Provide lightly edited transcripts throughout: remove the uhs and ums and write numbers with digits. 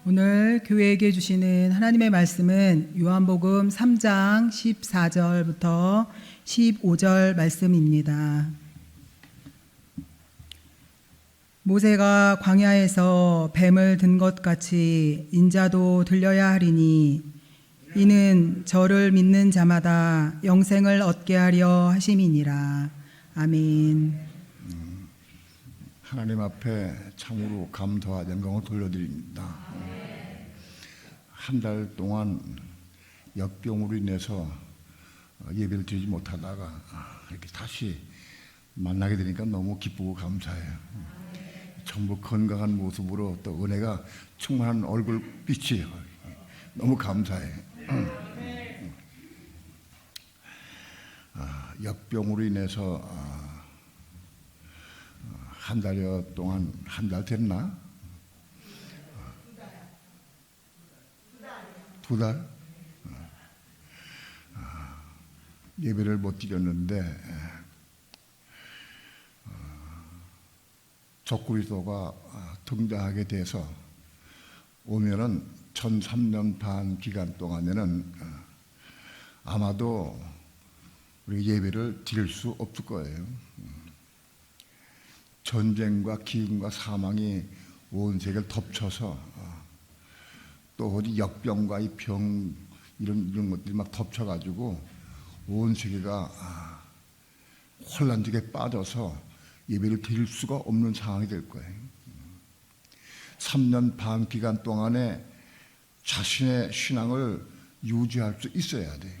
오늘 교회에게 주시는 하나님의 말씀은 요한복음 3장 14절부터 15절 말씀입니다. 모세가 광야에서 뱀을 든 것 같이 인자도 들려야 하리니 이는 저를 믿는 자마다 영생을 얻게 하려 하심이니라. 아멘. 하나님 앞에 참으로 감사와 영광을 돌려드립니다. 한 달 동안 역병으로 인해서 예배를 드리지 못하다가 이렇게 다시 만나게 되니까 너무 기쁘고 감사해요. 전부 건강한 모습으로 또 은혜가 충만한 얼굴빛이 너무 감사해요. 역병으로 인해서 한 달여 동안, 한 달 됐나? 두 달? 예배를 못 드렸는데 적그리스도가 등장하게 돼서 오면은 1003년 반 기간 동안에는 아마도 우리 예배를 드릴 수 없을 거예요. 전쟁과 기근과 사망이 온 세계를 덮쳐서 또 어디 역병과 이 병 이런 것들이 막 덮쳐가지고 온 세계가 혼란적에 빠져서 예배를 드릴 수가 없는 상황이 될 거예요. 3년 반 기간 동안에 자신의 신앙을 유지할 수 있어야 돼.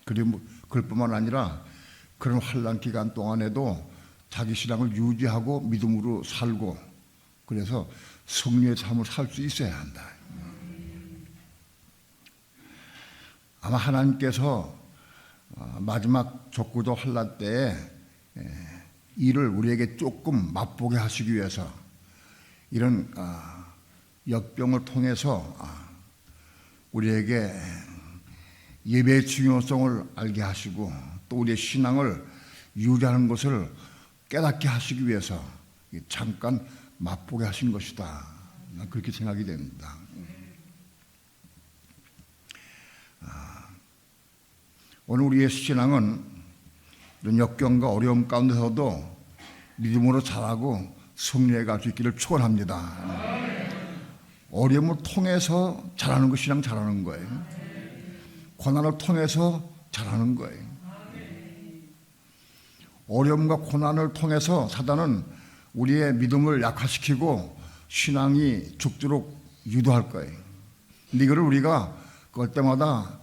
그리고 그럴 뿐만 아니라 그런 혼란 기간 동안에도 자기 신앙을 유지하고 믿음으로 살고 그래서 승리의 삶을 살 수 있어야 한다. 아마 하나님께서 마지막 적그리스도 환난 때에 이를 우리에게 조금 맛보게 하시기 위해서 이런 역병을 통해서 우리에게 예배의 중요성을 알게 하시고 또 우리의 신앙을 유지하는 것을 깨닫게 하시기 위해서 잠깐 맛보게 하신 것이다. 그렇게 생각이 됩니다. 오늘 우리의 신앙은 이런 역경과 어려움 가운데서도 믿음으로 자라고 승리해 갈 수 있기를 축원합니다. 어려움을 통해서 자라는 것, 신앙 자라는 거예요. 고난을 통해서 자라는 거예요. 어려움과 고난을 통해서 사단은 우리의 믿음을 약화시키고 신앙이 죽도록 유도할 거예요. 근데 이거를 우리가 그럴 때마다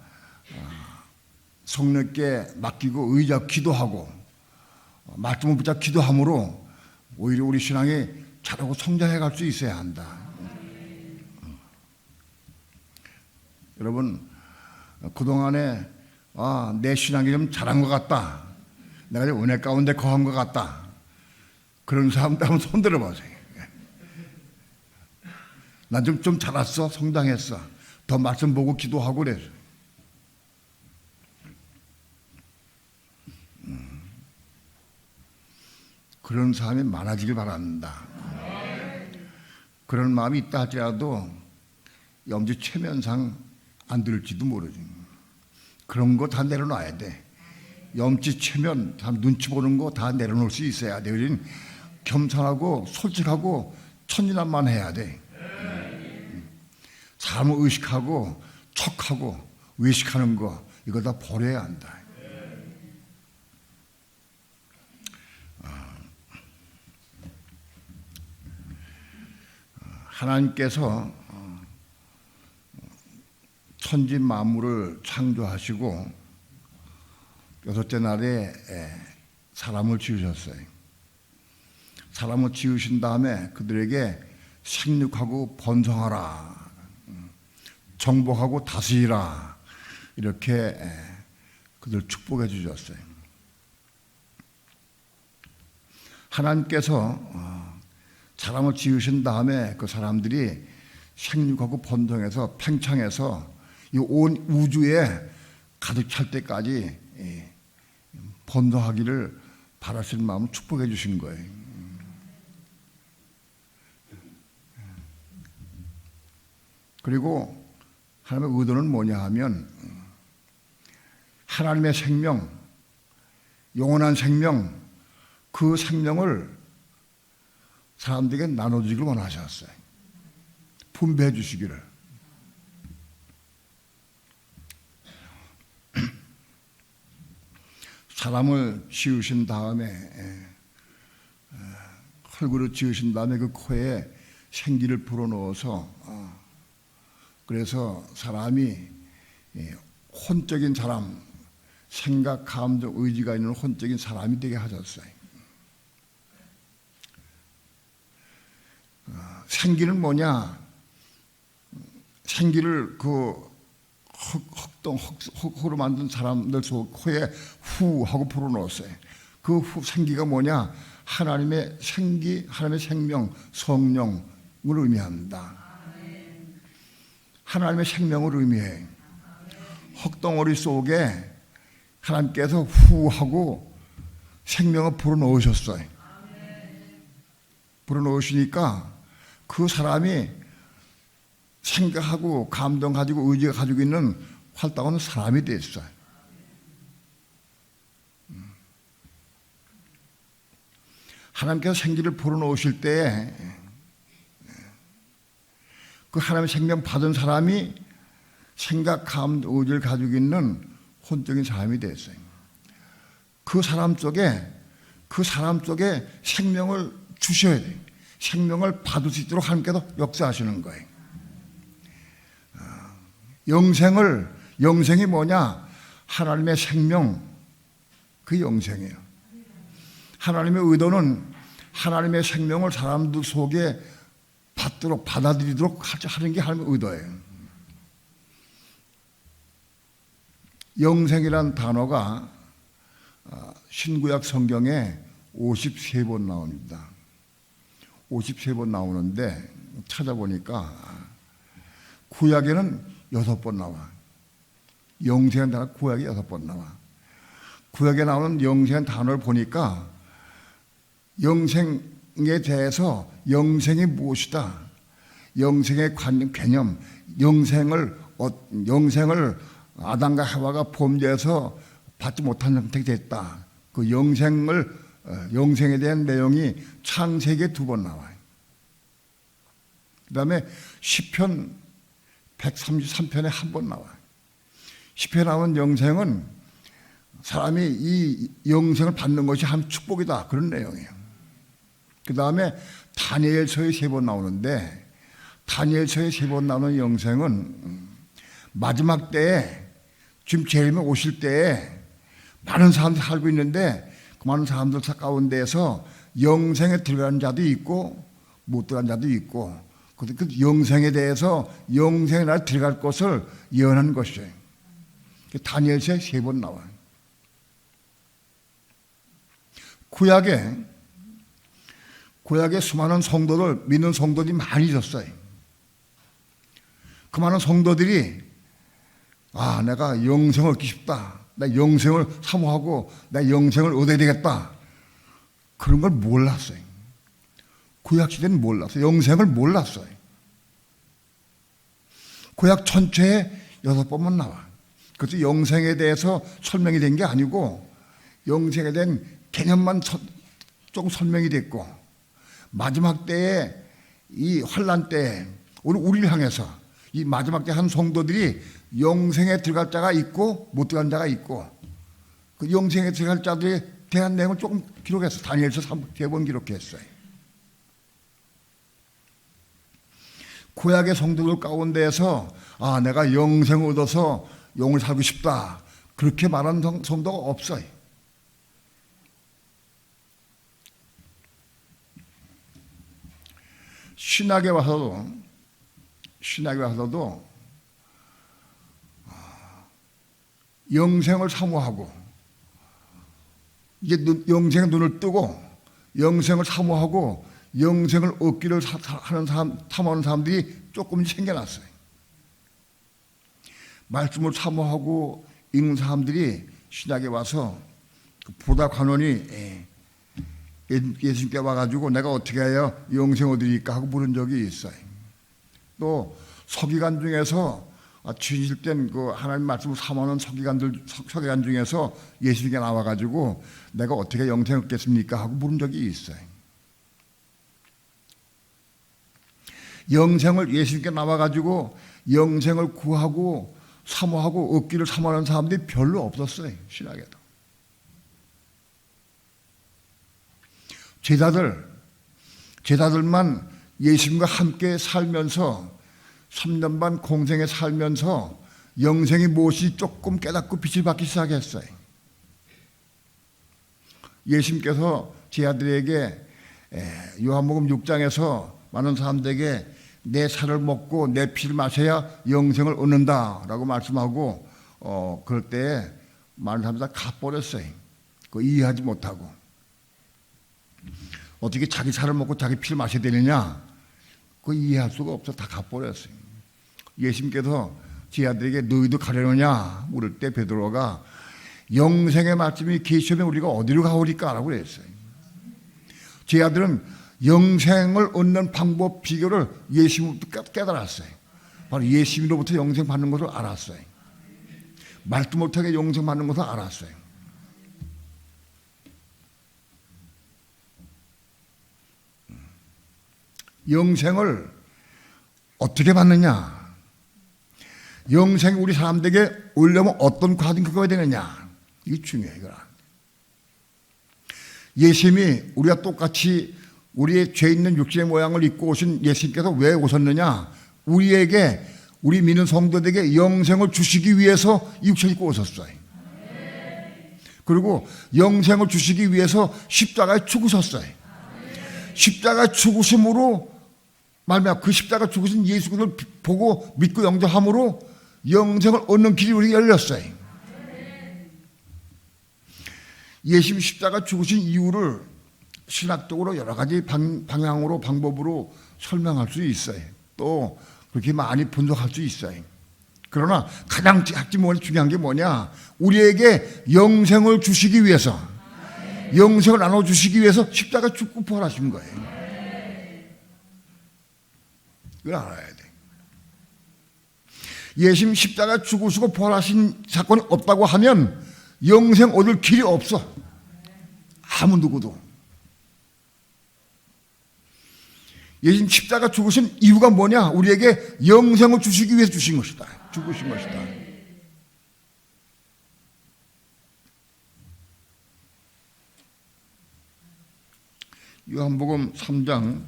성령께 맡기고 의지하고 기도하고 말씀을 붙잡고 기도함으로 오히려 우리 신앙이 자라고 성장해 갈 수 있어야 한다. 여러분 그동안에 내 신앙이 좀 자란 것 같다. 내가 좀 은혜 가운데 거한 것 같다. 그런 사람들 한번 손 들어보세요. 난 좀 자랐어. 성장했어. 더 말씀 보고 기도하고 그래서. 그런 사람이 많아지길 바랍니다. 그런 마음이 있다 할지라도 염지 최면상 안 들을지도 모르지. 그런 거 다 내려놔야 돼. 염치 체면, 눈치 보는 거 다 내려놓을 수 있어야 돼. 우리는 겸손하고 솔직하고 천진난만 해야 돼. 사람을 의식하고 척하고 외식하는 거 이거 다 버려야 한다. 하나님께서 천지 만물을 창조하시고 여섯째 날에 사람을 지으셨어요. 사람을 지으신 다음에 그들에게 생육하고 번성하라, 정복하고 다스리라 이렇게 그들 축복해 주셨어요. 하나님께서 사람을 지으신 다음에 그 사람들이 생육하고 번성해서 팽창해서 이 온 우주에 가득 찰 때까지 번성하기를 바라시는 마음을 축복해 주신 거예요. 그리고 하나님의 의도는 뭐냐 하면 하나님의 생명, 영원한 생명, 그 생명을 사람들에게 나눠주기를 원하셨어요. 분배해 주시기를. 사람을 지으신 다음에 흙으로 지으신 다음에 그 코에 생기를 불어넣어서 그래서 사람이 혼적인 사람, 생각, 감정, 의지가 있는 혼적인 사람이 되게 하셨어요. 생기는 뭐냐? 생기를 그 흙으로 만든 사람들 코에 후 하고 불어넣었어요. 그 후 생기가 뭐냐? 하나님의 생기, 하나님의 생명, 성령을 의미합니다. 하나님의 생명을 의미해. 흙덩어리 속에 하나님께서 후 하고 생명을 불어넣으셨어요. 불어넣으시니까 그 사람이 생각하고 감동 가지고 의지가 가지고 있는 활동하는 사람이 됐어요. 하나님께서 생기를 불어넣으실 때 그 하나님의 생명 받은 사람이 생각, 감동, 의지를 가지고 있는 혼적인 사람이 됐어요. 그 사람 쪽에 생명을 주셔야 돼요. 생명을 받을 수 있도록 하나님께서 역사하시는 거예요. 영생이 뭐냐? 하나님의 생명, 그 영생이에요. 하나님의 의도는 하나님의 생명을 사람들 속에 받아들이도록 하는 게 하나님의 의도예요. 영생이란 단어가 신구약 성경에 53번 나옵니다. 53번 나오는데 찾아보니까 구약에는 6번 나와. 영생한 단어 구약에 6번 나와. 구약에 나오는 영생한 단어를 보니까 영생에 대해서 영생이 무엇이다, 영생의 개념, 영생을 아담과 하와가 범죄해서 받지 못한 상태가 됐다. 그 영생에 대한 내용이 창세기에 2번 나와요. 그 다음에 시편 133편에 1번 나와요. 시편에 나온 영생은 사람이 이 영생을 받는 것이 한 축복이다, 그런 내용이에요. 그 다음에 다니엘서에 3번 나오는데, 다니엘서에 3번 나오는 영생은 마지막 때에, 지금 재림에 오실 때에 많은 사람들이 살고 있는데 그 많은 사람들 가운데에서 영생에 들어가는 자도 있고 못 들어가는 자도 있고, 그 영생에 대해서 영생에 날 들어갈 것을 예언한 것이에요. 다니엘서에 3번 나와요. 구약에 수많은 성도들, 믿는 성도들이 많이 있었어요. 그 많은 성도들이 내가 영생을 얻기 싶다, 나 영생을 사모하고 나 영생을 얻어야 되겠다, 그런 걸 몰랐어요. 구약 시대는 몰랐어요. 영생을 몰랐어요. 구약 전체에 6번만 나와. 그래서 영생에 대해서 설명이 된 게 아니고 영생에 대한 개념만 조금 설명이 됐고, 마지막 때에 이 환난 때에 우리를 향해서 이 마지막 때 한 성도들이 영생에 들어갈 자가 있고 못 들어간 자가 있고, 그 영생에 들어갈 자들에 대한 내용을 조금 기록했어요. 다니엘서 3번 기록했어요. 구약의 성도들 가운데에서 내가 영생을 얻어서 영을 살고 싶다, 그렇게 말하는 성도가 없어요. 신학에 와서도 영생을 사모하고, 이제 영생의 눈을 뜨고 영생을 사모하고 영생을 얻기를 탐하는 사람들이 조금씩 생겨났어요. 말씀을 사모하고 읽는 사람들이 신학에 와서 보다 관원이 예수님께 와가지고 내가 어떻게 해야 영생 얻으리까 하고 물은 적이 있어요. 또 서기관 중에서 진실된 그 하나님 말씀을 사모하는 서기관 중에서 예수님께 나와가지고 내가 어떻게 영생을 얻겠습니까? 하고 물은 적이 있어요. 영생을 예수님께 나와가지고 영생을 구하고 사모하고 얻기를 사모하는 사람들이 별로 없었어요. 신학에도. 제자들만 예수님과 함께 살면서 3년 반 공생에 살면서 영생이 무엇이 조금 깨닫고 빛을 받기 시작했어요. 예수님께서 제자들에게 요한복음 6장에서 많은 사람들에게 내 살을 먹고 내 피를 마셔야 영생을 얻는다라고 말씀하고 그럴 때 많은 사람들이 다 가버렸어요. 그거 이해하지 못하고 어떻게 자기 살을 먹고 자기 피를 마셔야 되느냐 그거 이해할 수가 없어. 다 가버렸어요. 예수님께서 제자들에게 너희도 가려느냐 물을 때 베드로가 영생의 말씀이 계시면 우리가 어디로 가오리까 라고 그랬어요. 제자들은 영생을 얻는 방법 비결을 예수님부터 깨달았어요. 바로 예수님으로부터 영생 받는 것을 알았어요. 말도 못하게 영생 받는 것을 알았어요. 영생을 어떻게 받느냐? 영생이 우리 사람들에게 오려면 어떤 과정이 겪어야 되느냐? 이게 중요해요. 예수님이 우리가 똑같이 우리의 죄 있는 육신의 모양을 입고 오신 예수님께서 왜 오셨느냐? 우리에게, 우리 믿는 성도들에게 영생을 주시기 위해서 이 육신을 입고 오셨어요. 그리고 영생을 주시기 위해서 십자가에 죽으셨어요. 십자가에 죽으심으로 말미암아 그 십자가 죽으신 예수 그리스도를 보고 믿고 영접함으로 영생을 얻는 길이 우리에게 열렸어요. 예수님 십자가 죽으신 이유를 신학적으로 여러 가지 방향으로 방법으로 설명할 수 있어요. 또 그렇게 많이 분석할 수 있어요. 그러나 가장 중요한 게 뭐냐? 우리에게 영생을 주시기 위해서, 영생을 나눠주시기 위해서 십자가 죽고 부활하신 거예요. 이걸 알아야 돼. 예수님 십자가 죽으시고 부활하신 사건이 없다고 하면 영생 얻을 길이 없어. 아무 누구도. 예수님 십자가 죽으신 이유가 뭐냐? 우리에게 영생을 주시기 위해서 주신 것이다. 죽으신 것이다. 요한복음 3장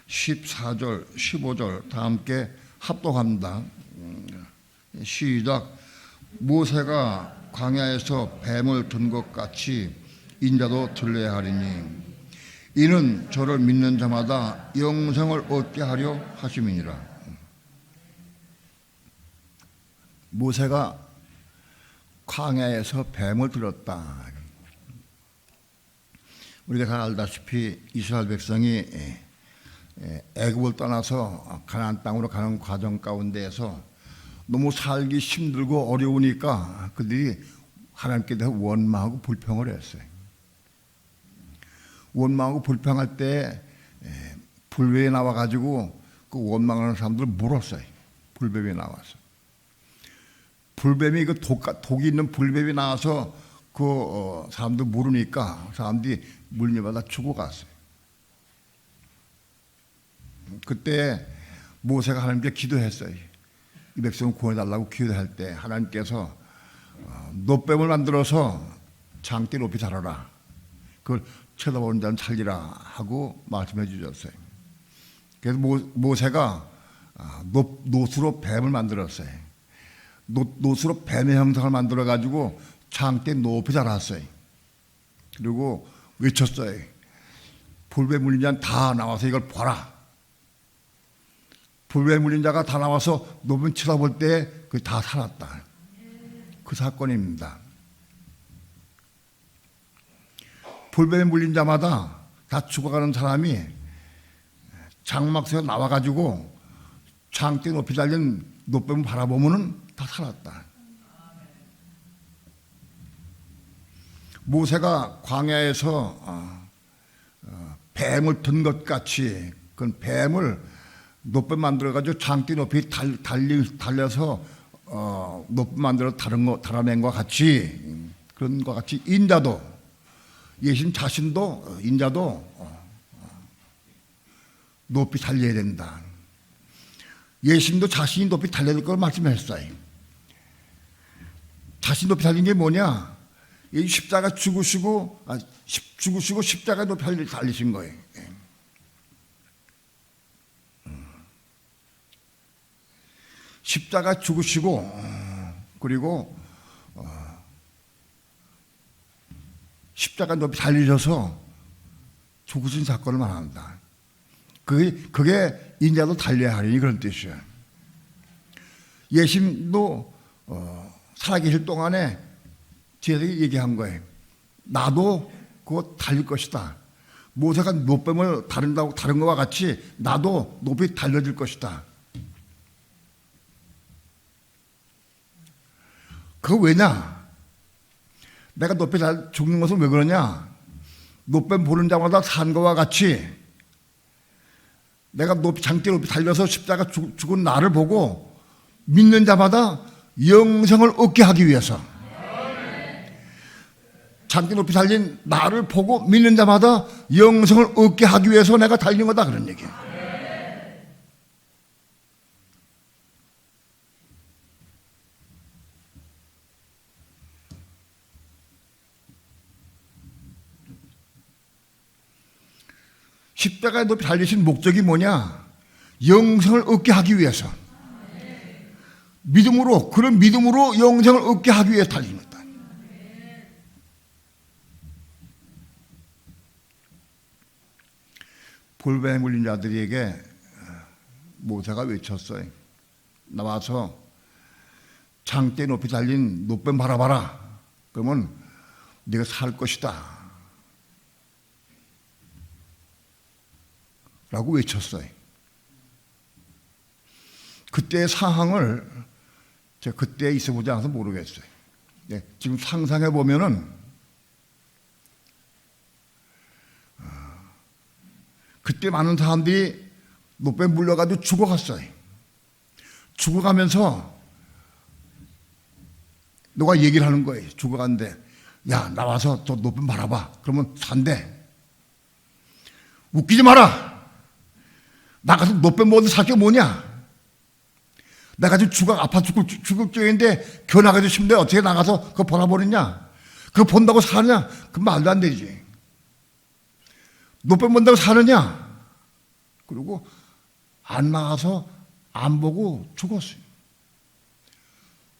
14절, 15절 다 함께 합독합니다. 시작. 모세가 광야에서 뱀을 든 것 같이 인자도 들려야 하리니 이는 저를 믿는 자마다 영생을 얻게 하려 하심이니라. 모세가 광야에서 뱀을 들었다. 우리가 잘 알다시피 이스라엘 백성이 애굽을 떠나서 가나안 땅으로 가는 과정 가운데에서 너무 살기 힘들고 어려우니까 그들이 하나님께 대해서 원망하고 불평을 했어요. 원망하고 불평할 때 불뱀이 나와가지고 그 원망하는 사람들을 물었어요. 불뱀이 나와서. 불뱀이 그 독이 있는 불뱀이 나와서 그 사람들 물으니까 사람들이 물려받아 죽어갔어요. 그때 모세가 하나님께 기도했어요. 이 백성을 구해달라고 기도할 때 하나님께서 노뱀을 만들어서 장대 높이 자라라. 그걸 쳐다보는 자는 살리라 하고 말씀해 주셨어요. 그래서 모세가 노수로 뱀을 만들었어요. 노수로 뱀의 형상을 만들어 가지고 장대 높이 자랐어요. 그리고 외쳤어요. 불뱀 물린 자는 다 나와서 이걸 봐라. 불뱀 물린 자가 다 나와서 노뱀 쳐다볼 때 그 다 살았다. 그 사건입니다. 불뱀에 물린 자마다 다 죽어가는 사람이 장막에서 나와가지고 장대 높이 달린 노뱀을 바라보면은 다 살았다. 모세가 광야에서 뱀을 든 것 같이 그건 뱀을 높이 만들어가지고 장대 높이 달려서 높이 만들어 달아낸 것 같이, 그런 것 같이 인자도, 예수님 자신도, 인자도 높이 달려야 된다. 예수님도 자신이 높이 달려야 될 걸 말씀했어요. 자신 높이 달린 게 뭐냐? 이 십자가 죽으시고 십자가 높이 달리신 거예요. 십자가 죽으시고 그리고 십자가 높이 달리셔서 죽으신 사건을 말한다. 그게 인자도 달려야 하니 그런 뜻이에요. 예수님도 살아계실 동안에 뒤에서 얘기한 거예요. 나도 그거 달릴 것이다. 모세가 노뱀을 다른 것과 같이 나도 높이 달려질 것이다. 그거 왜냐? 내가 높이 죽는 것은 왜 그러냐? 노뱀 보는 자마다 산 것과 같이 내가 장대 높이 달려서 십자가 죽은 나를 보고 믿는 자마다 영생을 얻게 하기 위해서, 장대 높이 달린 나를 보고 믿는 자마다 영생을 얻게 하기 위해서 내가 달린 거다, 그런 얘기예요. 십자가에 높이 달리신 목적이 뭐냐? 영생을 얻게 하기 위해서, 믿음으로, 그런 믿음으로 영생을 얻게 하기 위해서 달린 거다. 볼배에 물린 자들에게 모세가 외쳤어요. 나와서 장대 높이 달린 노뱀 바라봐라. 그러면 네가 살 것이다 라고 외쳤어요. 그때의 상황을 제가 그때 있어보지 않아서 모르겠어요. 지금 상상해 보면은 그때 많은 사람들이 노뱀 물려가지고 죽어갔어요. 죽어가면서 누가 얘기를 하는 거예요. 죽어간대. 야, 나와서 저 노뱀 바라봐. 그러면 산대. 웃기지 마라. 나가서 노뱀 먹는 사실 뭐냐? 내가 지금 아파 죽을 적인데 겨나가지고 싶은데 어떻게 나가서 그거 보라버리냐? 그거 본다고 사느냐? 그 말도 안 되지. 노뱀 본다고 사느냐? 그리고 안 나가서 안 보고 죽었어요.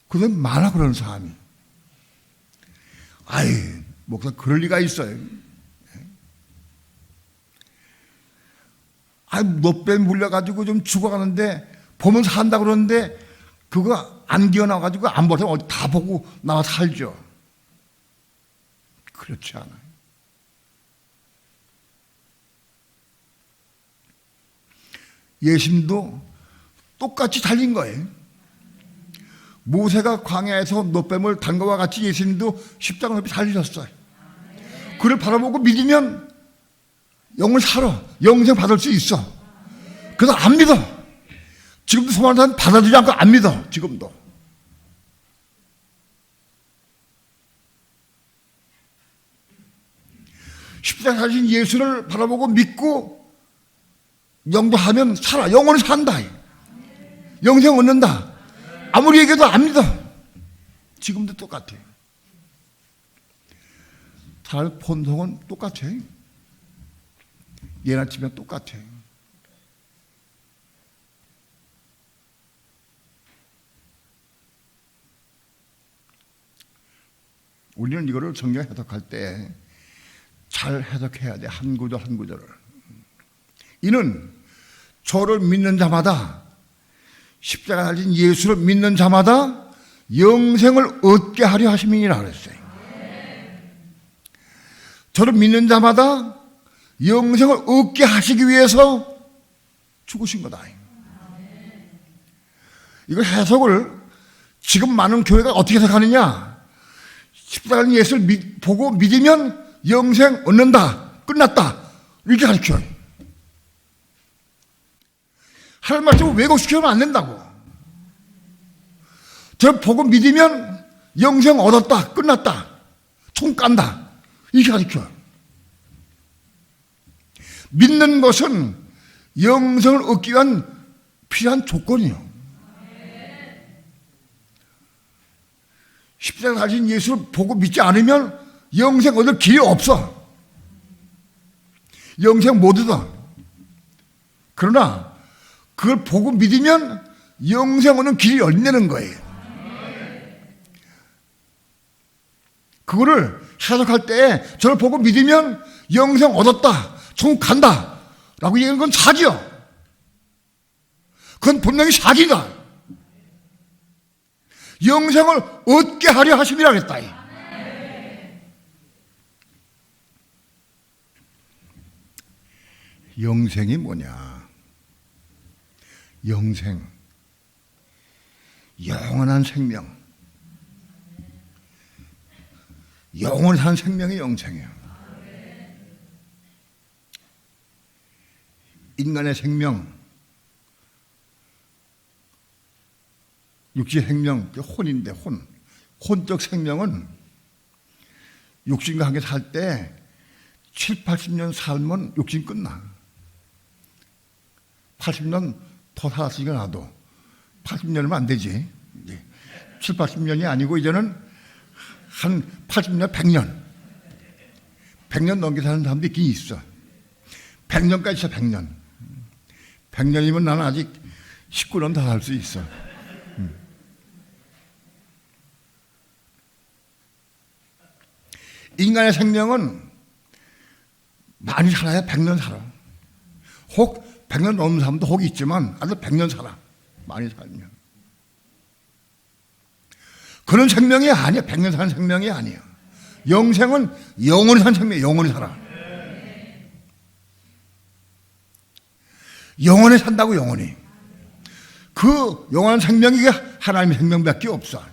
그런데 많아, 그런 사람이. 아이, 목사 그럴 리가 있어요. 노뱀 물려가지고 좀 죽어가는데 보면 산다 그러는데 그거 안 기어나와가지고 안 보면 어디 다 보고 나와 살죠. 그렇지 않아요. 예수님도 똑같이 달린 거예요. 모세가 광야에서 노뱀을 단 것과 같이 예수님도 십자가 높이 달리셨어요. 그를 바라보고 믿으면 영을 살아, 영생 받을 수 있어. 그래서 안 믿어. 지금도 수많은 사람 받아들이지 않고 안 믿어. 지금도. 십자가 달리신 예수를 바라보고 믿고 영도하면 살아. 영원히 산다. 영생 얻는다. 아무리 얘기해도 안 믿어. 지금도 똑같아. 잘 본성은 똑같아. 예나 치면 똑같아. 우리는 이거를 성경 해석할 때 잘 해석해야 돼. 한 구절 한 구절을. 이는 저를 믿는 자마다, 십자가 달린 예수를 믿는 자마다 영생을 얻게 하려 하심이니라 그랬어요. 저를 믿는 자마다 영생을 얻게 하시기 위해서 죽으신 거다. 이거 해석을 지금 많은 교회가 어떻게 해석하느냐? 십자가 달린 예수를 보고 믿으면 영생 얻는다. 끝났다. 이렇게 가르쳐요. 하나님 말씀을 왜곡시키면 안 된다고. 저 보고 믿으면 영생 얻었다, 끝났다, 총 깐다, 이렇게 가르쳐요. 믿는 것은 영생을 얻기 위한 필요한 조건이요. 십자가 가신 예수를 보고 믿지 않으면 영생 얻을 길이 없어. 영생 못 얻어. 그러나 그걸 보고 믿으면 영생 얻는 길이 열리는 거예요. 그거를 해석할 때 저를 보고 믿으면 영생 얻었다, 천국 간다 라고 얘기하는 건 사기요. 그건 분명히 사기다. 영생을 얻게 하려 하심이라 그랬다. 영생이 뭐냐? 영생, 영원한 생명, 영원히 사는 생명이 영생이에요. 인간의 생명, 육신의 생명, 혼인데 혼적 생명은 육신과 함께 살 때 7, 80년 살면 육신 끝나. 80년 더 살았으니까 나도 80년이면 안 되지. 7, 80년이 아니고 이제는 한 80년, 100년. 100년 넘게 사는 사람도 있긴 있어. 100년까지 있어, 100년. 100년이면 나는 아직 19년 더 살 수 있어. 인간의 생명은 많이 살아야 100년 살아. 혹 100년 넘는 사람도 혹 있지만 아주 100년 살아. 많이 살면. 그런 생명이 아니야. 100년 사는 생명이 아니야. 영생은 영원히 사는 생명이야. 영원히 살아. 영원히 산다고. 영원히. 그 영원한 생명이 하나님의 생명밖에 없어.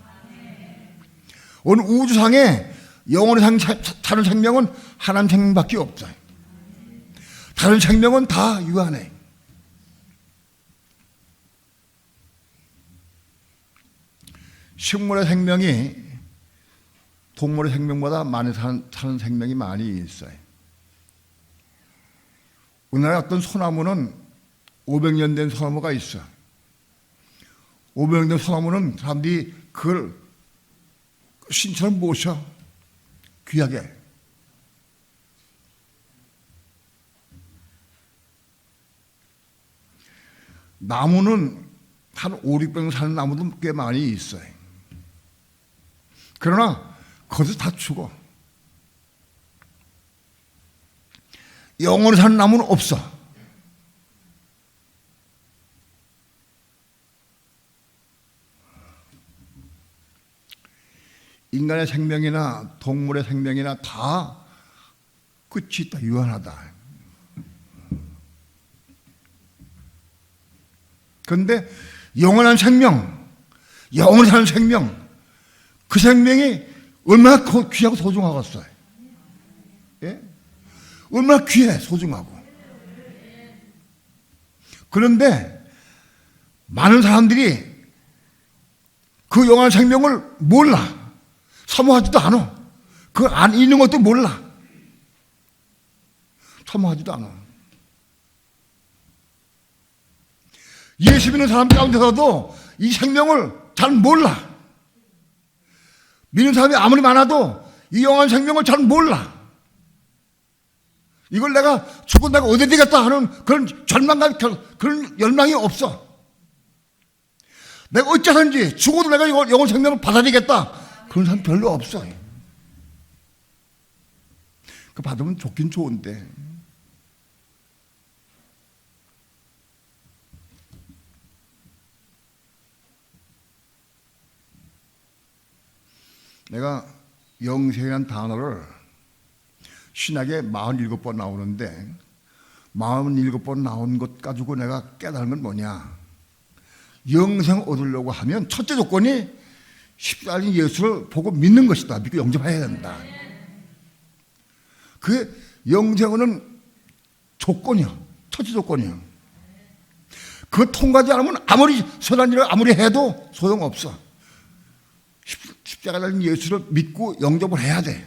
오늘 우주상에 영원히 사는 생명은 하나님 생명밖에 없어. 다른 생명은 다 유한해. 식물의 생명이 동물의 생명보다 많이 사는 생명이 많이 있어요. 우리나라 어떤 소나무는 500년 된 소나무가 있어. 500년 된 소나무는 사람들이 그걸 신처럼 모셔. 귀하게. 나무는 한 5, 600년 사는 나무도 꽤 많이 있어요. 그러나 거기서 다 죽어. 영원히 사는 나무는 없어. 인간의 생명이나 동물의 생명이나 다 끝이 있다. 유한하다. 그런데 영원한 생명, 영원히 사는 생명, 그 생명이 얼마나 귀하고 소중하겠어요. 예? 얼마나 귀해, 소중하고. 그런데 많은 사람들이 그 영원한 생명을 몰라. 사모하지도 않아. 그 안 있는 것도 몰라. 사모하지도 않아. 예수 믿는 사람 가운데서도 이 생명을 잘 몰라. 믿는 사람이 아무리 많아도 이 영원한 생명을 잘 몰라. 이걸 내가 죽은 내가 어디 되겠다 하는 그런 절망감, 그런 열망이 없어. 내가 어쩌든지 죽어도 내가 이거 영원 생명을 받아들이겠다. 그런 사람 별로 없어. 그 받으면 좋긴 좋은데. 내가 영생이라는 단어를 신학에 47번 나오는데 47번 나온 것 가지고 내가 깨달은 건 뭐냐. 영생 얻으려고 하면 첫째 조건이 십자가인 예수를 보고 믿는 것이다. 믿고 영접해야 된다. 그게 영생 얻는 조건이야. 첫째 조건이야. 그거 통과하지 않으면 아무리 선한 일을 아무리 해도 소용없어. 십자가 달린 예수를 믿고 영접을 해야 돼.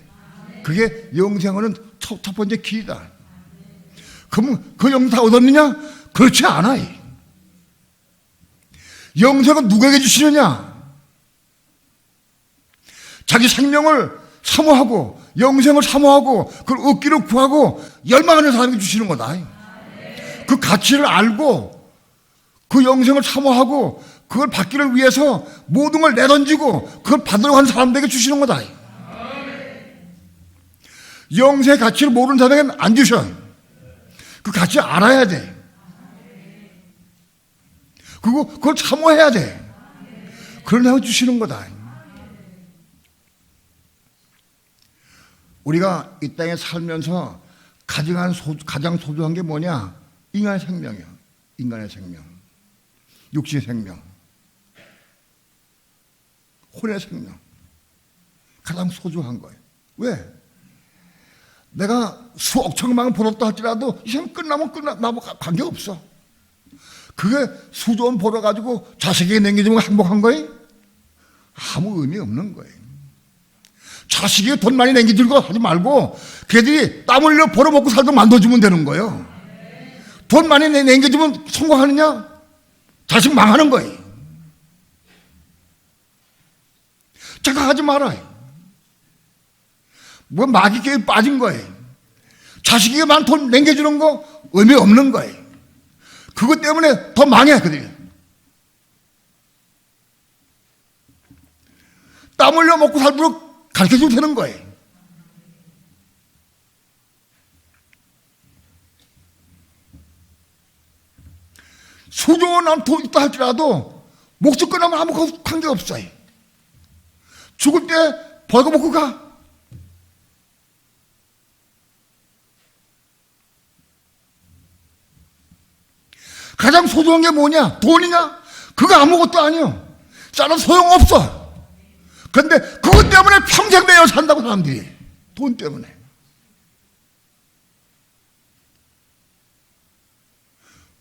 그게 영생은 첫 번째 길이다. 그러면 그 영생 다 얻었느냐? 그렇지 않아. 영생은 누구에게 주시느냐? 자기 생명을 사모하고 영생을 사모하고 그걸 얻기를 구하고 열망하는 사람에게 주시는 거다. 그 가치를 알고 그 영생을 사모하고 그걸 받기를 위해서 모든 걸 내던지고 그걸 받으려고 하는 사람들에게 주시는 거다. 영생의 가치를 모르는 사람에게는 안 주셔. 그 가치 알아야 돼. 그리고 그걸 사모해야 돼. 그러려고 주시는 거다. 우리가 이 땅에 살면서 가장 소중한 게 뭐냐? 인간의 생명이야. 인간의 생명. 육신의 생명. 혼의 생명. 가장 소중한 거예요. 왜? 내가 수억 천만 원 벌었다 할지라도 이 생명 끝나면 나하고 관계없어. 그게 수조 원 벌어가지고 자식에게 남겨주면 행복한 거예요? 아무 의미 없는 거예요. 자식에게 돈 많이 남겨주고 하지 말고 걔들이 땀 흘려 벌어먹고 살도록 만들어주면 되는 거예요. 돈 많이 남겨주면 성공하느냐? 자식 망하는 거예요. 착각하지 말아요. 뭐 마귀교에 빠진 거예요. 자식에게 많은 돈 남겨주는 거 의미 없는 거예요. 그것 때문에 더 망해 그들이. 땀 흘려 먹고 살도록 가르쳐주면 되는 거예요. 수조 원 돈 있다 할지라도 목숨 끊으면 아무 관계없어요. 죽을 때 벌거벗고 가. 가장 소중한 게 뭐냐? 돈이냐? 그거 아무것도 아니요. 싸도 소용없어. 그런데 그것 때문에 평생 매여 산다고 사람들이. 돈 때문에.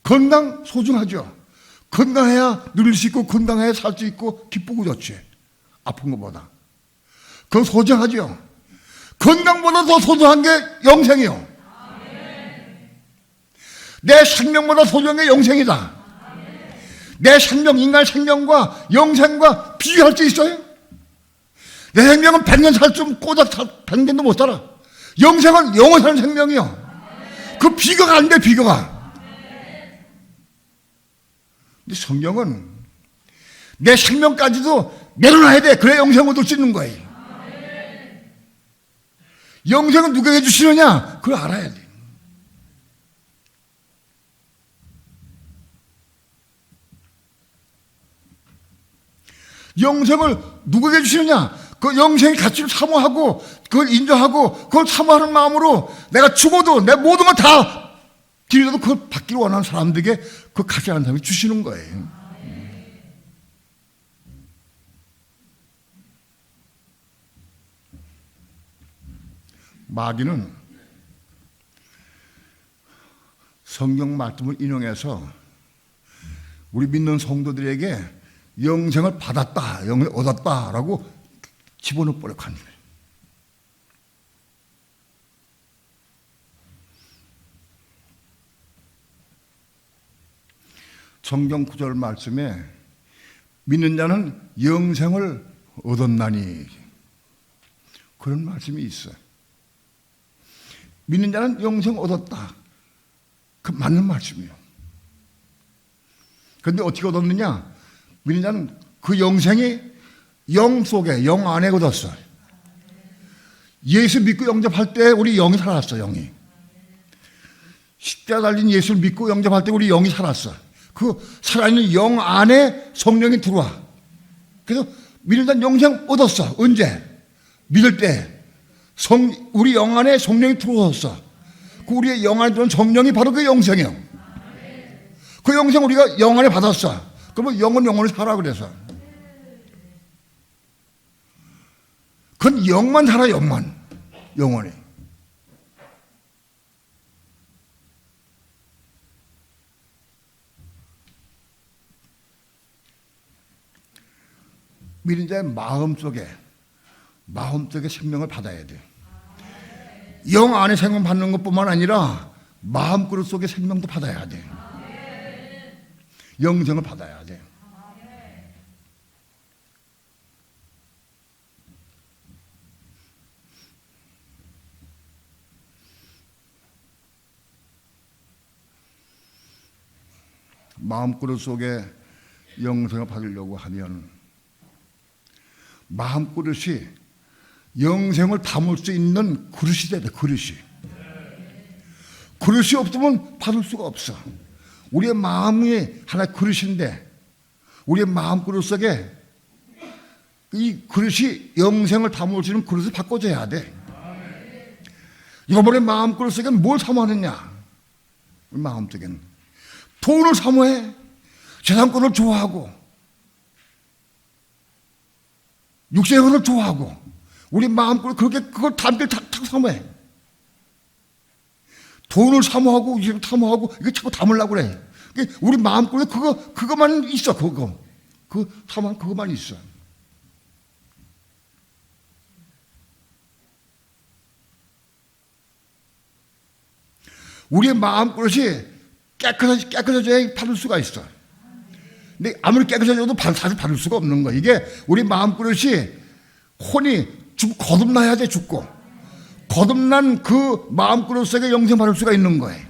건강 소중하죠. 건강해야 누릴 수 있고 건강해야 살 수 있고 기쁘고 좋지. 아픈 것보다. 그건 소중하죠. 건강보다 더 소중한 게 영생이요. 내 생명보다 소중한 게 영생이다. 내 생명, 인간의 생명과 영생과 비교할 수 있어요? 내 생명은 100년 살 좀 꼬다 100년도 못 살아. 영생은 영원 사는 생명이요. 그 비교가 안 돼, 비교가. 근데 성경은 내 생명까지도 내려놔야 돼. 그래야 영생을 얻을 수 있는 거예요. 영생은 누구에게 주시느냐? 그걸 알아야 돼. 영생을 누구에게 주시느냐? 그 영생의 가치를 사모하고 그걸 인정하고 그걸 사모하는 마음으로 내가 죽어도 내 모든 걸 다 드려도 그걸 받기를 원하는 사람들에게 그 가치라는 사람이 주시는 거예요. 마귀는 성경 말씀을 인용해서 우리 믿는 성도들에게 영생을 받았다, 영을 얻었다라고 집어넣어 버려고 하는 거예요. 성경 구절 말씀에 믿는 자는 영생을 얻었나니 그런 말씀이 있어요. 믿는 자는 영생 얻었다. 그 맞는 말씀이에요. 그런데 어떻게 얻었느냐? 믿는 자는 그 영생이 영 속에, 영 안에 얻었어요. 예수 믿고 영접할 때 우리 영이 살았어, 영이. 십자가 달린 예수를 믿고 영접할 때 우리 영이 살았어. 그 살아있는 영 안에 성령이 들어와. 그래서 믿는 자는 영생 얻었어. 언제? 믿을 때. 우리 영 안에 성령이 들어왔어. 그 우리의 영 안에 들어온 성령이 바로 그 영생이요. 그 영생 우리가 영 안에 받았어. 그러면 영원히 살아 그래서. 그건 영만 살아, 영만. 영원히. 믿는 자의 마음속에 생명을 받아야 돼. 영 안에 생명 받는 것뿐만 아니라 마음그릇 속에 생명도 받아야 돼. 영생을 받아야 돼. 마음그릇 속에 영생을 받으려고 하면 마음그릇이 영생을 담을 수 있는 그릇이 돼야 돼. 그릇이 없으면 받을 수가 없어. 우리의 마음이 하나의 그릇인데 우리의 마음그릇 속에 이 그릇이 영생을 담을 수 있는 그릇을 바꿔줘야 돼. 이번에 마음그릇 속에 뭘 사모하느냐? 우리 마음속에는 돈을 사모해. 재산권을 좋아하고 육체권을 좋아하고 우리 마음껏 그렇게 그걸 담길 탁 사모해. 돈을 사모하고 이걸 사모하고 이거 자꾸 담으려고 그래. 우리 마음껏 그거만 있어. 그거만 있어. 우리의 마음그릇이 깨끗해져야 받을 수가 있어. 근데 아무리 깨끗해져도 사실 받을 수가 없는 거야. 이게 우리 마음그릇이 혼이 거듭나야 돼. 죽고 거듭난 그 마음그릇 속에 영생 받을 수가 있는 거예요.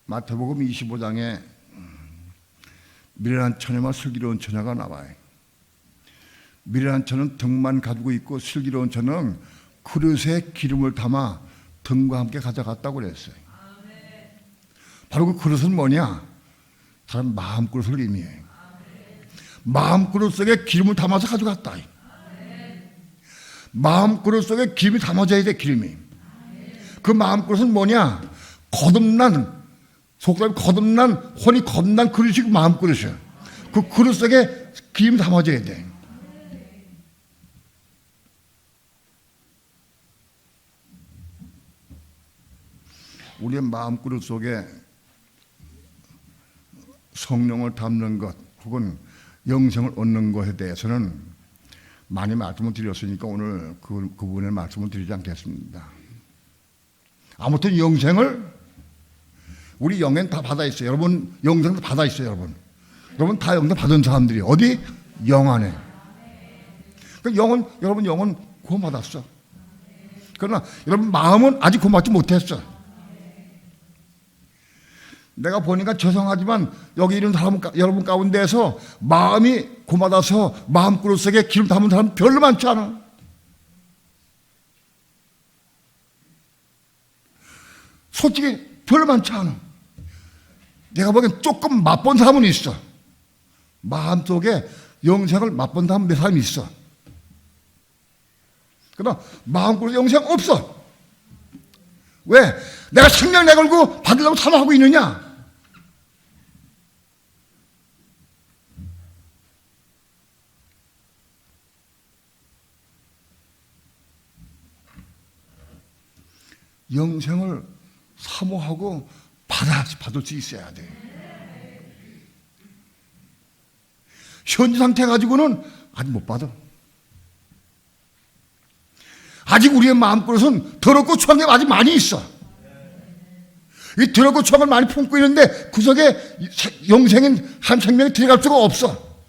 마태복음 25장에 미련한 처녀와 슬기로운 처녀가 나와요. 미련한 처는 등만 가지고 있고 슬기로운 처는 그릇에 기름을 담아 등과 함께 가져갔다고 그랬어요. 바로 그 그릇은 뭐냐? 사람 마음그릇을 의미해요. 마음그릇 속에 기름을 담아서 가져갔다. 마음그릇 속에 기름이 담아져야 돼. 기름이. 그 마음그릇은 뭐냐? 거듭난 혼이 거듭난 그릇이 그 마음그릇이야. 그 그릇 속에 기름이 담아져야 돼. 우리의 마음그릇 속에 성령을 담는 것 혹은 영생을 얻는 것에 대해서는 많이 말씀을 드렸으니까 오늘 그 부분에 말씀을 드리지 않겠습니다. 아무튼 영생을 우리 영엔 다 받아 있어요. 여러분 영생도 받아 있어요. 여러분 다 영생 받은 사람들이 어디? 영 안에. 여러분 영은 구원받았어. 그러나 여러분 마음은 아직 구원받지 못했어. 내가 보니까 죄송하지만 여기 있는 사람 여러분 가운데에서 마음이 고마다서 마음그릇 속에 기름 담은 사람 별로 많지 않아. 솔직히 별로 많지 않아. 내가 보기엔 조금 맛본 사람은 있어. 마음속에 영생을 맛본 사람 몇 사람이 있어. 그러나 마음그릇 영생 없어. 왜? 내가 생명 내걸고 받으려고 사모하고 있느냐? 영생을 사모하고 받을 수 있어야 돼. 현재 상태 가지고는 아직 못 받아. 아직 우리의 마음그릇은 더럽고 추한 게 아직 많이 있어. 이 더럽고 추한 걸 많이 품고 있는데 그 속에 영생인 한 생명이 들어갈 수가 없어.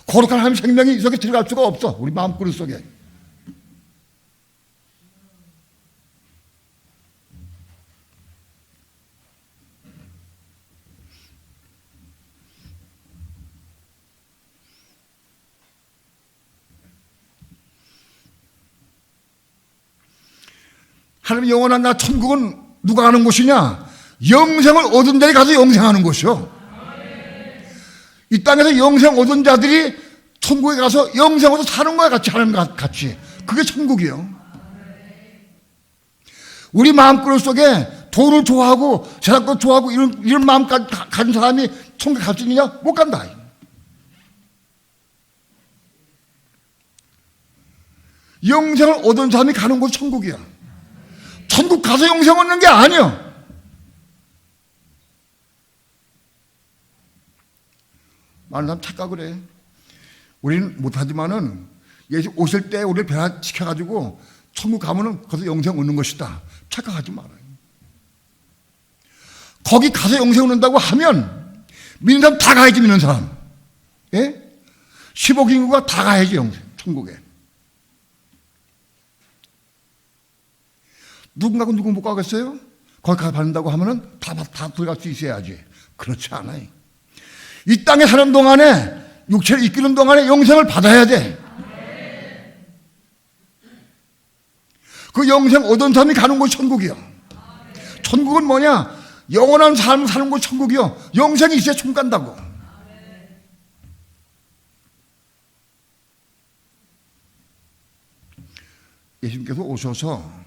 거룩한 한 생명이 이 속에 들어갈 수가 없어. 우리 마음그릇 속에. 하나님 영원한 나 천국은 누가 가는 곳이냐? 영생을 얻은 자들이 가서 영생하는 곳이요. 이 땅에서 영생 얻은 자들이 천국에 가서 영생 얻어 사는 거야. 같이. 그게 천국이요. 우리 마음그릇 속에 돈을 좋아하고 재산권 좋아하고 이런 마음까지 가진 사람이 천국에 갈 수 있느냐? 못 간다. 영생을 얻은 사람이 가는 곳이 천국이야. 천국 가서 영생 얻는 게 아니야. 많은 사람 착각을 해. 우리는 못하지만은 예수 오실 때 우리를 변화시켜가지고 천국 가면은 거기서 영생 얻는 것이다. 착각하지 말아요. 거기 가서 영생 얻는다고 하면 믿는 사람 다 가야지, 믿는 사람. 예? 10억 인구가 다 가야지, 영생, 천국에. 누군가고 누구 못 가겠어요? 거기 가서 받는다고 하면은 다 들어갈 수 있어야지. 그렇지 않아요. 이 땅에 사는 동안에, 육체를 이끄는 동안에 영생을 받아야 돼. 그 영생 얻은 사람이 가는 곳이 천국이요. 천국은 뭐냐? 영원한 삶을 사는 곳이 천국이요. 영생이 있어야 천국 간다고. 예수님께서 오셔서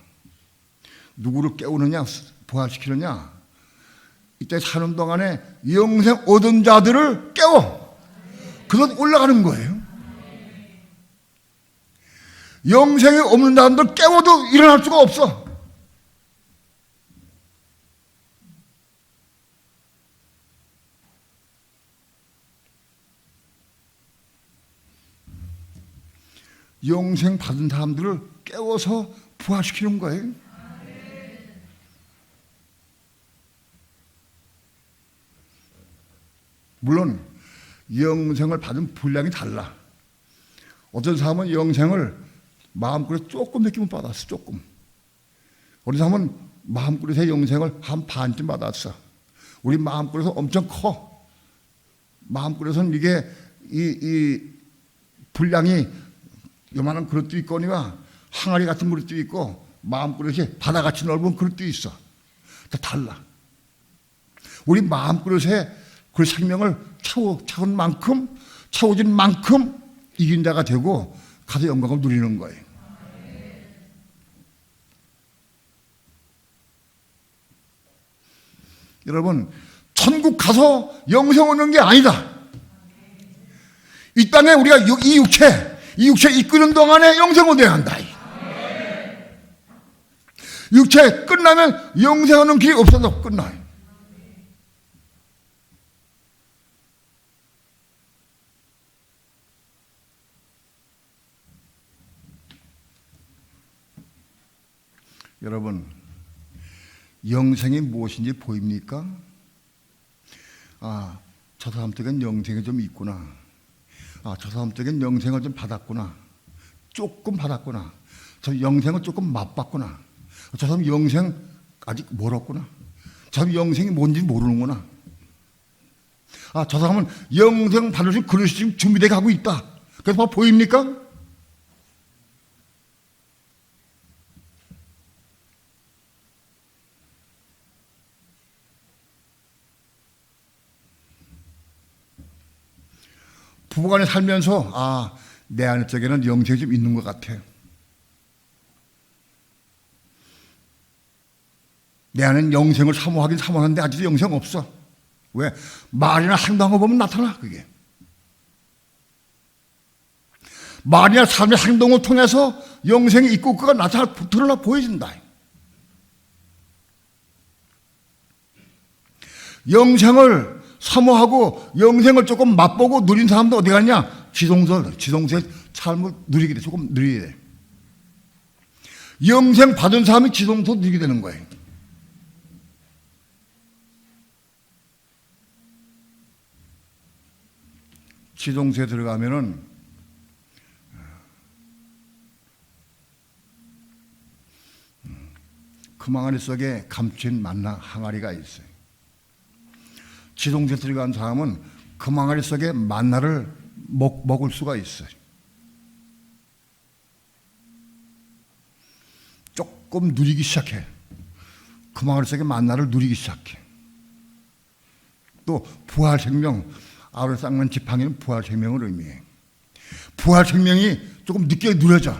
누구를 깨우느냐, 부활시키느냐, 이때 사는 동안에 영생 얻은 자들을 깨워. 그건 올라가는 거예요. 영생이 없는 사람들 깨워도 일어날 수가 없어. 영생 받은 사람들을 깨워서 부활시키는 거예요. 물론 영생을 받은 분량이 달라. 어떤 사람은 영생을 마음그릇 조금 느끼면 받았어. 조금. 어떤 사람은 마음그릇의 영생을 한 반쯤 받았어. 우리 마음그릇은 엄청 커. 마음그릇은 이게 이 분량이 요만한 그릇도 있거니와 항아리 같은 그릇도 있고 마음그릇이 바다같이 넓은 그릇도 있어. 다 달라. 우리 마음그릇에 그 생명을 채운 만큼, 채워진 만큼 이긴 자가 되고 가서 영광을 누리는 거예요. 여러분, 천국 가서 영생 얻는 게 아니다. 이 땅에 우리가 이 육체 이끄는 동안에 영생 얻어야 한다. 육체 끝나면 영생하는 길이 없어서 끝나요. 여러분, 영생이 무엇인지 보입니까? 아, 저 사람 쪽엔 영생이 좀 있구나. 아, 저 사람 쪽엔 영생을 좀 받았구나. 조금 받았구나. 저 영생을 조금 맛봤구나. 저 사람 영생 아직 멀었구나. 저 사람 영생이 뭔지 모르는구나. 아, 저 사람은 영생 받을 수 있는 그릇이 지금 준비되어 가고 있다. 그래서 보입니까? 부부간에 살면서 아, 내 안에 쪽에는 영생이 좀 있는 것 같아. 내 안에는 영생을 사모하긴 사모하는데 아직도 영생 없어. 왜? 말이나 행동한 거 보면 나타나, 그게. 말이나 삶의 행동을 통해서 영생이 있고 그가 나타나 드러나 보여진다. 영생을 사모하고 영생을 조금 맛보고 누린 사람도 어디 갔냐? 지동서의 삶을 누리게 돼. 조금 누리게 돼. 영생 받은 사람이 지동서 누리게 되는 거예요. 지동서에 들어가면은 그 망아리 속에 감춘 만나 항아리가 있어요. 지동서에 들어간 사람은 그 망아리 속에 만나를 먹을 수가 있어요. 조금 누리기 시작해. 그 망아리 속에 만나를 누리기 시작해. 또 부활 생명, 아우를 쌍난 지팡이는 부활 생명을 의미해. 부활 생명이 조금 늦게 누려져.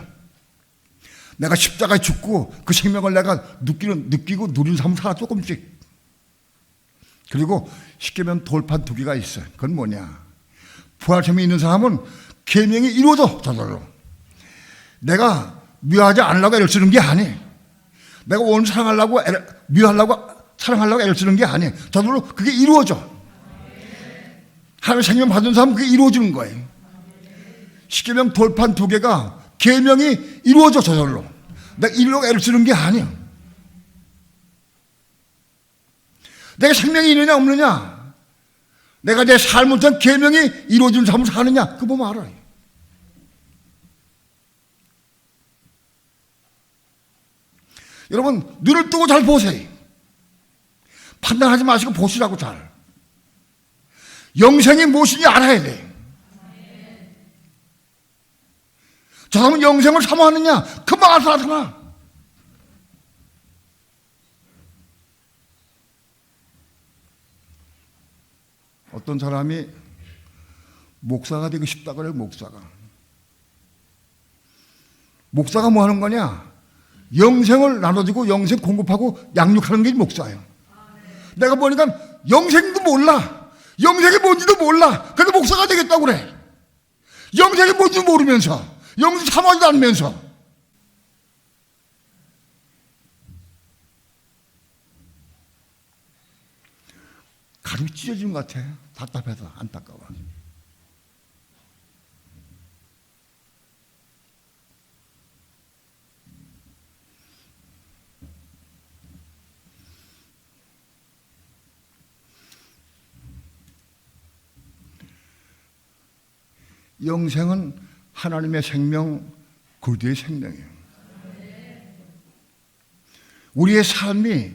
내가 십자가에 죽고 그 생명을 내가 느끼고 누리는 삶을 살아 조금씩. 그리고 쉽게 말하면 돌판 두 개가 있어요. 그건 뭐냐? 부활 생명이 있는 사람은 계명이 이루어져, 저절로. 내가 미워하지 않으려고 애를 쓰는 게 아니에요. 내가 오늘 사랑하려고 사랑하려고 애를 쓰는 게 아니에요. 저절로 그게 이루어져. 하나님의 생명 받은 사람은 그게 이루어지는 거예요. 십계명 돌판 2개가 계명이 이루어져 저절로. 내가 일로 애를 쓰는 게 아니야. 내가 생명이 있느냐 없느냐, 내가 내 삶을 통한 계명이 이루어지는 삶을 사느냐, 그거 보면 알아요. 여러분 눈을 뜨고 잘 보세요. 판단하지 마시고 보시라고 잘. 영생이 무엇인지 알아야 돼. 저 사람은 영생을 사모하느냐? 금방 알아서하잖아. 어떤 사람이 목사가 되고 싶다 그래요. 목사가 뭐 하는 거냐? 영생을 나눠주고 영생 공급하고 양육하는 게 목사예요. 내가 보니까 영생도 몰라. 영생이 뭔지도 몰라. 근데 목사가 되겠다고 그래. 영생이 뭔지도 모르면서, 영생 사모하지도 않으면서. 가슴이 찢어지는 것 같아. 답답해서, 안타까워. 영생은 하나님의 생명, 그리스도의 생명이에요. 우리의 삶이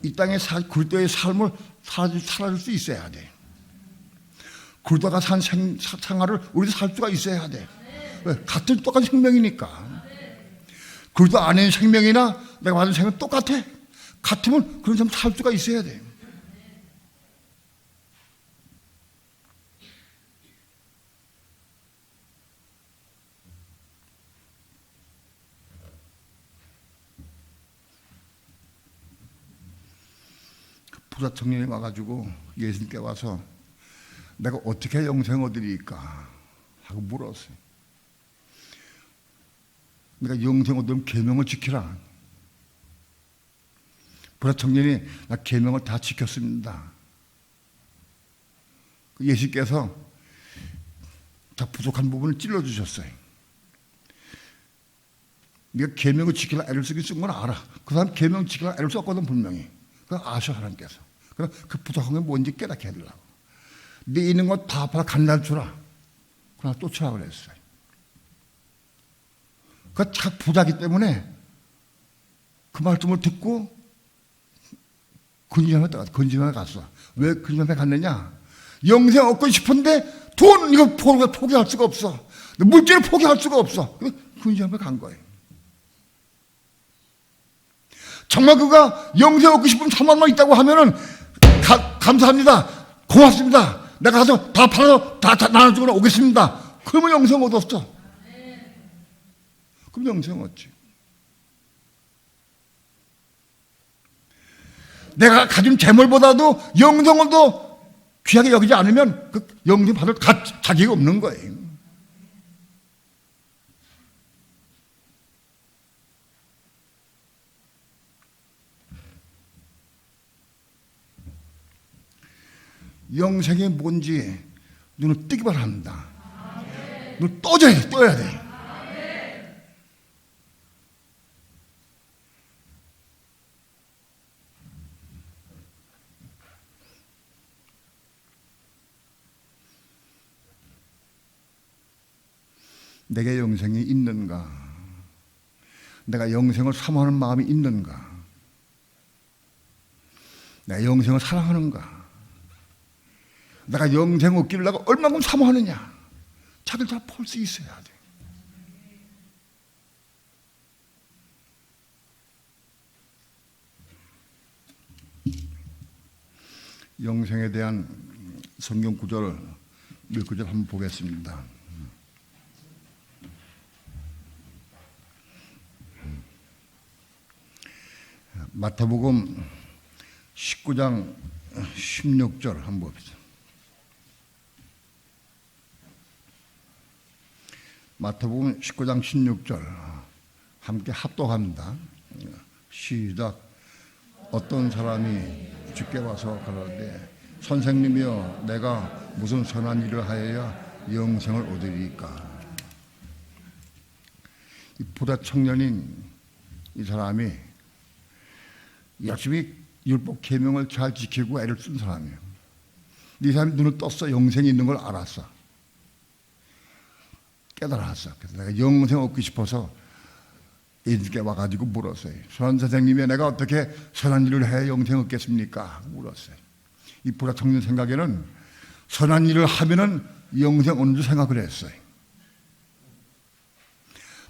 이 땅에 그리스도의 삶을 살아줄 수 있어야 돼. 그리스도가 산 생활을 우리도 살 수가 있어야 돼. 왜? 같은 똑같은 생명이니까. 그리스도 안에 생명이나 내가 받은 생명 똑같아. 같으면 그런 사람 살 수가 있어야 돼. 부자 청년이 와가지고 예수님께 와서 내가 어떻게 영생 얻으리까 하고 물었어요. 내가 영생 얻으면 계명을 지키라. 부자 청년이 나 계명을 다 지켰습니다. 예수께서 다 부족한 부분을 찔러주셨어요. 네가 계명을 지키라 애를 쓰긴 쓴 건 알아. 그 사람 계명 지키라 애를 썼거든 분명히. 그걸 아셔 하나님께서. 그럼 그 부족한 게 뭔지 깨닫게 해달라고. 네 있는 거 다 팔아 간단 주라. 그러나 쫓으라 그랬어요. 그 참 부자기 때문에 그 말씀을 듣고 근지남에 갔어. 왜 근지남에 갔느냐? 영생 얻고 싶은데 돈 이거 포기할 수가 없어. 물질을 포기할 수가 없어. 근지남에 간 거예요. 정말 그가 영생 얻고 싶으면 3만원 있다고 하면은 감사합니다. 고맙습니다. 내가 가서 다 팔아서 다 나눠주고 오겠습니다. 그러면 영생 얻었어. 그럼 영생 얻지. 내가 가진 재물보다도 영생을 더 귀하게 여기지 않으면 그 영생 받을 자격이 없는 거예요. 영생이 뭔지 눈을 뜨기만 합니다. 눈을 떠야 돼. 내게 영생이 있는가? 내가 영생을 사모하는 마음이 있는가? 내가 영생을 사랑하는가? 내가 영생 얻기를 내가 얼마큼 사모하느냐? 자기를 다 볼 수 있어야 돼. 영생에 대한 성경 구절을 몇 구절 한번 보겠습니다. 마태복음 19장 16절 한번 봅시다. 마태복음 19장 16절 함께 합독합니다. 시작. 어떤 사람이 주께 와서 가라되 선생님이여 내가 무슨 선한 일을 하여야 영생을 얻으리까. 이 부다 청년인 이 사람이 열심히 율법 계명을 잘 지키고 애를 쓴 사람이에요. 이 사람이 눈을 떴어. 영생이 있는 걸 알았어. 깨달았어. 그래서 내가 영생 얻고 싶어서 예수께 와가지고 물었어요. 선생님이 내가 어떻게 선한 일을 해야 영생 얻겠습니까? 물었어요. 이 부다 청년 생각에는 선한 일을 하면은 영생 얻는 줄 생각을 했어요.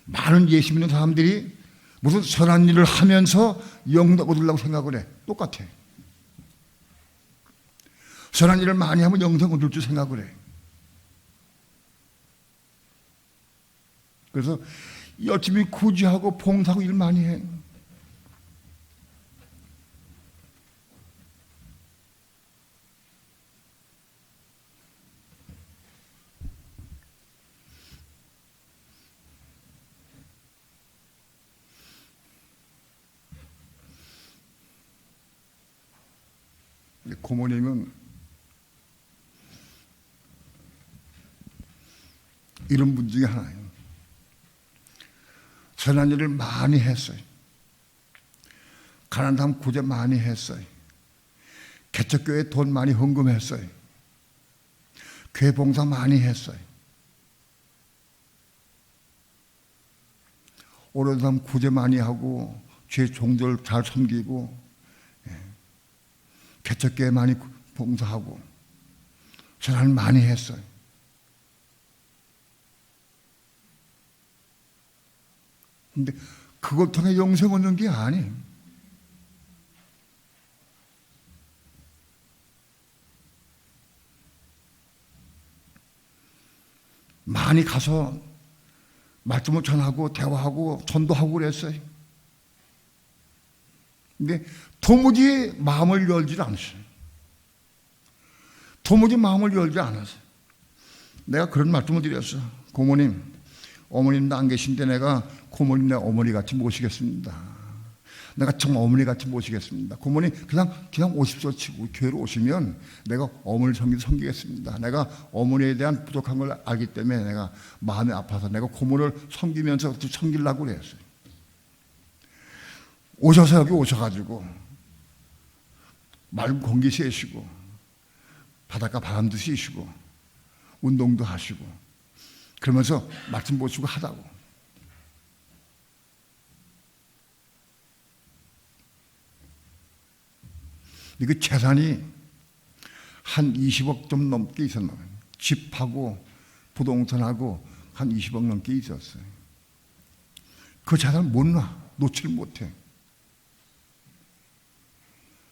많은 예수 믿는 사람들이 무슨 선한 일을 하면서 영생 얻으려고 생각을 해. 똑같아. 선한 일을 많이 하면 영생 얻을 줄 생각을 해. 그래서 열심히 구제하고 봉사하고 일 많이 해. 고모님은 이런 분 중에 하나예요. 선한 일을 많이 했어요. 가난한 사람 구제 많이 했어요. 개척교회에 돈 많이 헌금했어요. 교회 봉사 많이 했어요. 오랜 사람 구제 많이 하고 주의 종들 잘 섬기고 개척교회 많이 봉사하고 선한 일 많이 했어요. 근데 그걸 통해 영생 얻는 게 아니에요. 많이 가서 말씀을 전하고 대화하고 전도하고 그랬어요. 근데 도무지 마음을 열지 않았어요. 도무지 마음을 열지 않았어요. 내가 그런 말씀을 드렸어. 고모님, 어머님도 안 계신데 내가 고모님 내 어머니 같이 모시겠습니다. 내가 정말 어머니 같이 모시겠습니다. 고모님 그냥 오십시오 치고 교회로 오시면 내가 어머니 섬기겠습니다. 내가 어머니에 대한 부족한 걸 알기 때문에 내가 마음이 아파서 내가 고모를 섬기면서 섬기려고 그랬어요. 오셔서 여기 오셔가지고 맑은 공기 쐬시고 바닷가 바람도 쐬시고 운동도 하시고 그러면서 말씀 보시고 하다고. 그 재산이 한 20억 좀 넘게 있었나 봐요. 집하고 부동산하고 한 20억 넘게 있었어요. 그 재산을 못 놓지를 못해.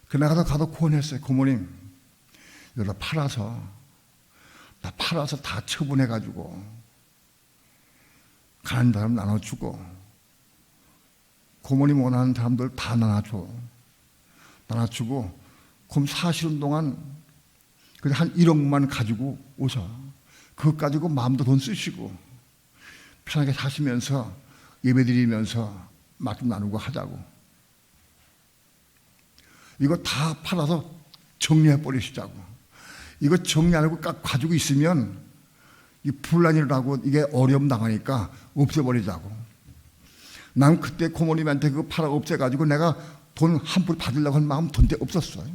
그 내가 가서 고언했어요. 고모님, 이거 팔아서 다 처분해가지고 가난한 사람 나눠주고 고모님 원하는 사람들 다 나눠주고 그럼 사시는 동안 그냥 한 1억만 가지고 오셔. 그것 가지고 마음도 돈 쓰시고 편하게 사시면서 예배드리면서 말씀 나누고 하자고. 이거 다 팔아서 정리해버리시자고. 이거 정리 안 하고 가지고 있으면 이 분란이라고 이게 어려움 당하니까 없애버리자고. 난 그때 고모님한테 그거 팔아 없애가지고 내가 돈 한 푼 받으려고 한 마음 돈데 없었어요.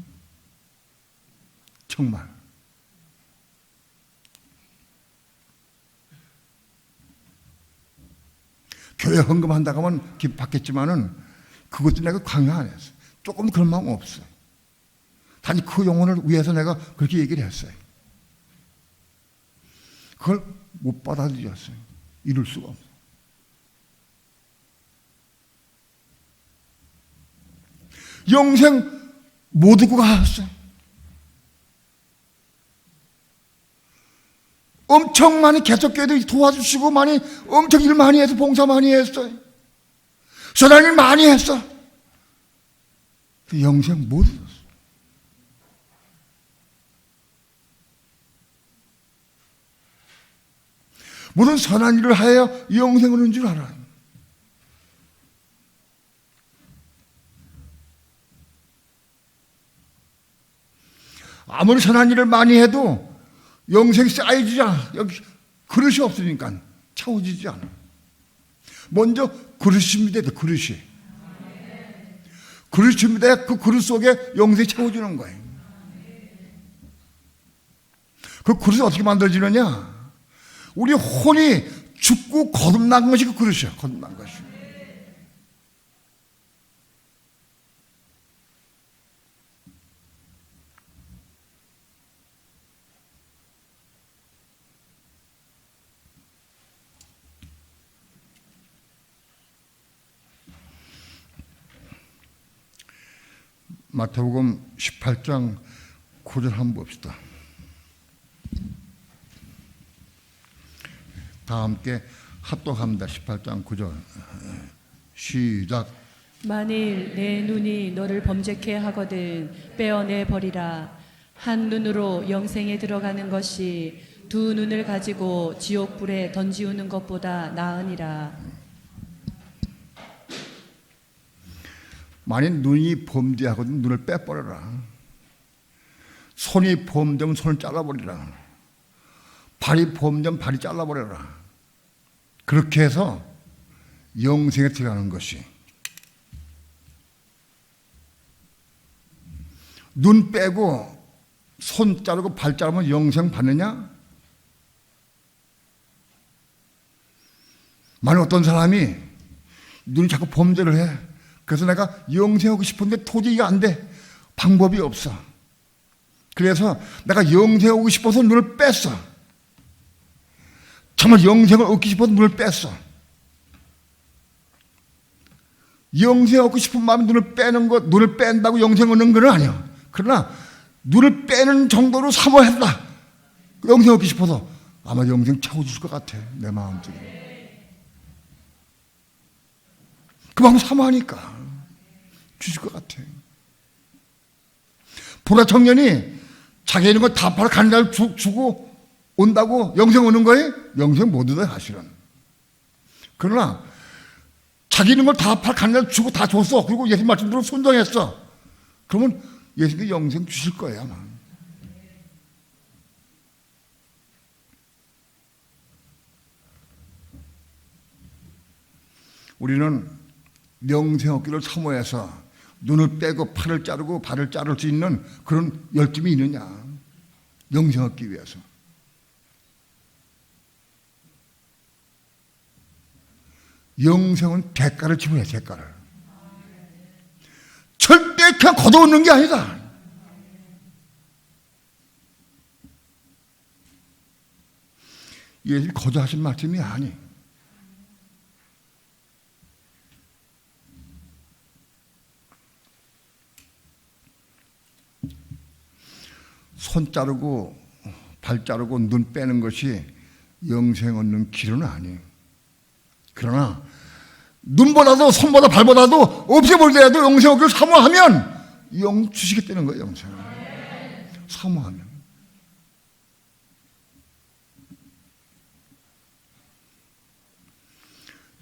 정말. 교회 헌금한다고 하면 기쁨 받겠지만은 그것도 내가 강요 안 했어요. 조금 그런 마음 없어요. 단지 그 영혼을 위해서 내가 그렇게 얘기를 했어요. 그걸 못 받아들였어요. 이룰 수가 없어요. 영생 못 듣고 갔어요. 엄청 많이 개척교회도 도와주시고 엄청 일 많이 해서 봉사 많이 했어요. 선한 일 많이 했어. 영생 못 얻었어. 무슨 선한 일을 하여 영생을 얻는 줄 알아요. 아무리 선한 일을 많이 해도 영생이 쌓여지지 않아. 여기 그릇이 없으니까 채워지지 않아. 먼저 그릇이 준비돼야 돼. 그릇이 준비돼야 그 그릇 속에 영생이 채워지는 거예요. 그 그릇이 어떻게 만들어지느냐? 우리 혼이 죽고 거듭난 것이 그 그릇이야. 거듭난 것이. 마태복음 18장 9절 한번 봅시다. 다 함께 합독합니다. 18장 9절 시작. 만일 내 눈이 너를 범죄케 하거든 빼어내 버리라. 한 눈으로 영생에 들어가는 것이 두 눈을 가지고 지옥불에 던지우는 것보다 나으니라. 만일 눈이 범죄하거든 눈을 빼버려라. 손이 범죄하면 손을 잘라버리라. 발이 범죄하면 발이 잘라버려라. 그렇게 해서 영생에 들어가는 것이. 눈 빼고 손 자르고 발 자르면 영생 받느냐? 만약 어떤 사람이 눈이 자꾸 범죄를 해. 그래서 내가 영생하고 싶은데 도저히 이게 안 돼. 방법이 없어. 그래서 내가 영생하고 싶어서 눈을 뺐어. 정말 영생을 얻고 싶어서 눈을 뺐어. 영생 얻고 싶은 마음에 눈을 빼는 것, 눈을 뺀다고 영생 얻는 건 아니야. 그러나 눈을 빼는 정도로 사모했다. 영생 얻고 싶어서 아마 영생 채워줄 것 같아. 내 마음속에. 그 마음 사모하니까 주실 것 같아. 보라 청년이 자기 있는 거 다 팔아 가는 날 주고 온다고 영생 오는 거예요? 영생 못 얻어요, 사실은. 그러나 자기 있는 걸 다 팔아 가는 날 주고 다 줬어. 그리고 예수님 말씀대로 순종했어. 그러면 예수님께 영생 주실 거예요, 아마. 우리는 영생 얻기를 사모해서 눈을 빼고 팔을 자르고 발을 자를 수 있는 그런 열심이 있느냐? 영생 얻기 위해서. 영생은 대가를 지불해, 대가를. 절대 그냥 걷어오는 게 아니다. 예수님이 거저하신 말씀이 아니. 손 자르고 발 자르고 눈 빼는 것이 영생 얻는 길은 아니에요. 그러나 눈보다도 손보다 발보다도 없애버리더라도 영생 얻기를 사모하면 영 주시겠다는 거예요. 영생을 사모하면.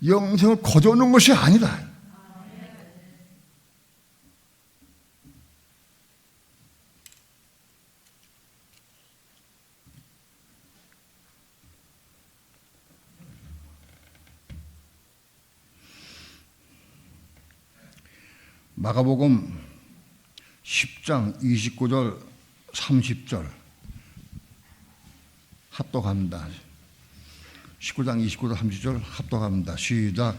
영생을 거저오는 것이 아니다. 마가복음 10장 29절 30절 합독합니다. 19장 29절 30절 합독합니다. 시작.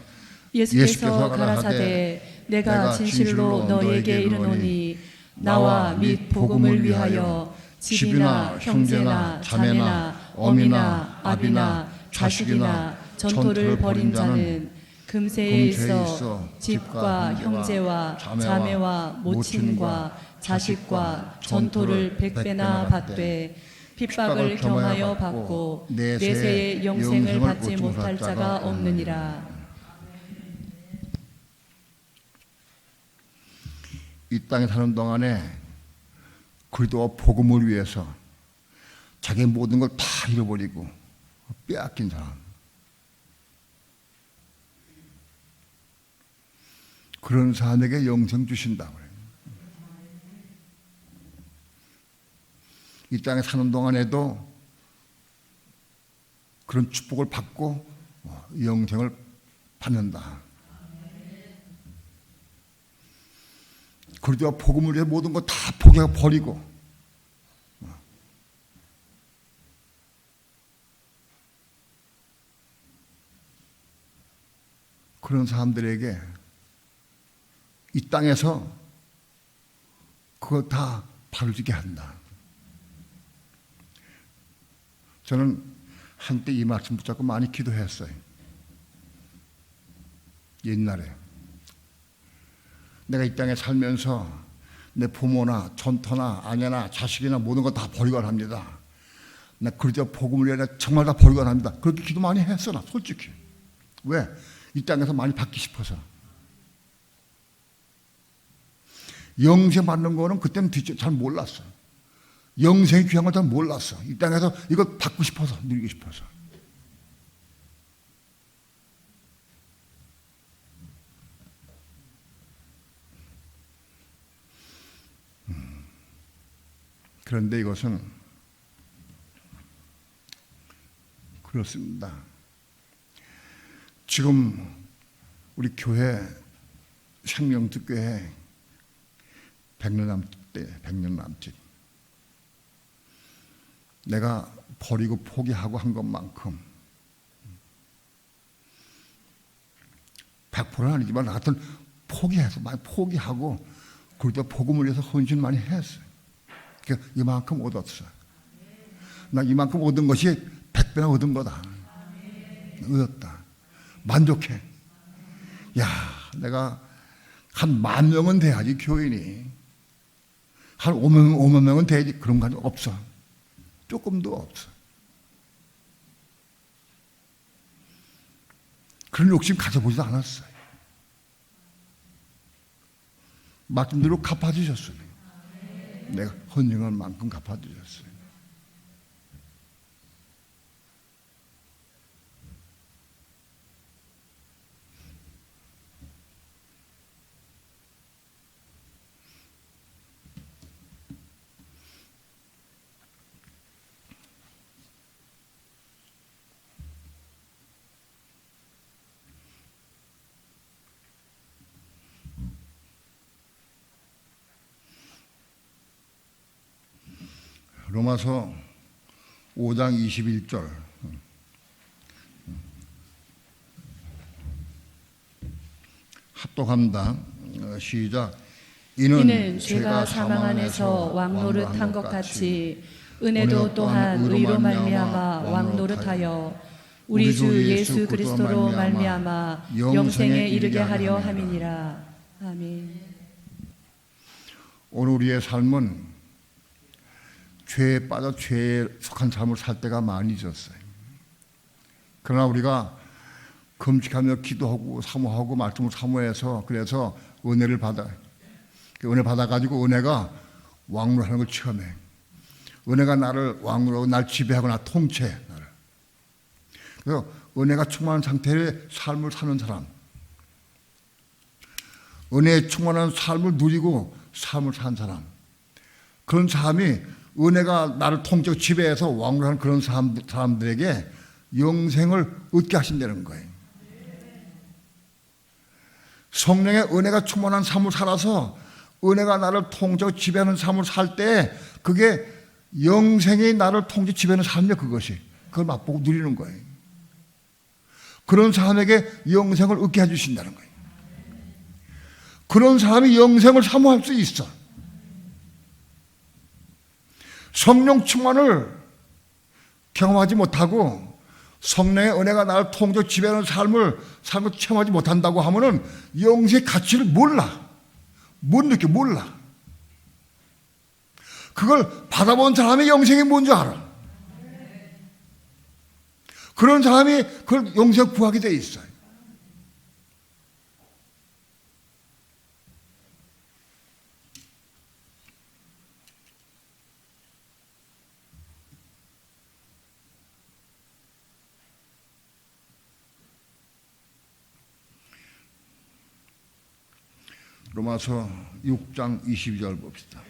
예수께서 가라사대 내가 진실로 너에게 이르노니 나와 및 복음을 위하여 집이나 형제나 자매나 어미나 아비나 자식이나 전토를 벌인 자는 금세에 있어 집과 형제와 자매와 모친과 자식과 전토를 100배나 받되 핍박을 경하여 받고 내세에 영생을 받지 못할 자가 없느니라. 이 땅에 사는 동안에 그리스도와 복음을 위해서 자기 모든 걸 다 잃어버리고 빼앗긴 사람, 그런 사람에게 영생 주신다고 해요. 이 땅에 사는 동안에도 그런 축복을 받고 영생을 받는다. 그러다 복음을 위해 모든 거 다 포기하고 버리고 그런 사람들에게 이 땅에서 그거 다 바로지게 한다. 저는 한때 이 말씀 붙잡고 많이 기도했어요. 옛날에 내가 이 땅에 살면서 내 부모나 전터나 아내나 자식이나 모든 거 다 버리고 합니다. 나 그저 복음을 위해 정말 다 버리고 합니다. 그렇게 기도 많이 했어, 나 솔직히. 왜? 이 땅에서 많이 받기 싶어서. 영생 받는 거는 그때는 잘 몰랐어. 영생이 귀한 걸 잘 몰랐어. 이 땅에서 이걸 받고 싶어서, 누리고 싶어서. 그런데 이것은 그렇습니다. 지금 우리 교회 생명특교회 100년 남짓, 100년 남짓. 내가 버리고 포기하고 한 것만큼 100%는 아니지만 나 같은 포기해서 많이 포기하고 그리고 복음을 위해서 헌신 많이 했어요. 그러니까 이만큼 얻었어. 나 이만큼 얻은 것이 100배나 얻은 거다. 얻었다. 만족해. 야, 내가 한 10,000명은 돼야지 교인이. 한 5만 명은 돼야지. 그런 거 없어. 조금도 없어. 그런 욕심 가져보지도 않았어요. 말씀대로 갚아주셨어요. 내가 헌증한 만큼 갚아주셨어요. 로마서 5장 21절 합독합니다. 시작. 이는 죄가 사망 안에서 왕노릇한 것 같이 은혜도 또한 의로 말미암아 왕노릇하여 우리 주 예수 그리스도로 말미암아 영생에 이르게 하려 함이니라. 아멘. 오늘 우리의 삶은 죄에 빠져 죄에 속한 삶을 살 때가 많이 있었어요. 그러나 우리가 금식하며 기도하고 사모하고 말씀을 사모해서 그래서 은혜를 받아가지고 은혜가 왕노하는 걸 체험해. 은혜가 나를 왕노하고 날 지배하고 나 통치해. 나를. 그래서 은혜가 충만한 상태의 삶을 사는 사람, 은혜에 충만한 삶을 누리고 삶을 산 사람, 그런 사람이 은혜가 나를 통치하고 지배해서 왕노하는 그런 사람들에게 영생을 얻게 하신다는 거예요. 성령의 은혜가 충만한 삶을 살아서 은혜가 나를 통치하고 지배하는 삶을 살 때 그게 영생이 나를 통치 지배하는 삶이야. 그걸 맛보고 누리는 거예요. 그런 사람에게 영생을 얻게 해주신다는 거예요. 그런 사람이 영생을 사모할 수 있어. 성령 충만을 경험하지 못하고 성령의 은혜가 나를 통치하고 지배하는 삶을 체험하지 못한다고 하면은 영생의 가치를 몰라. 못 느껴, 몰라. 그걸 받아본 사람이 영생이 뭔지 알아. 그런 사람이 그걸 영생 구하게 돼 있어요. 로마서 6장 22절 봅시다.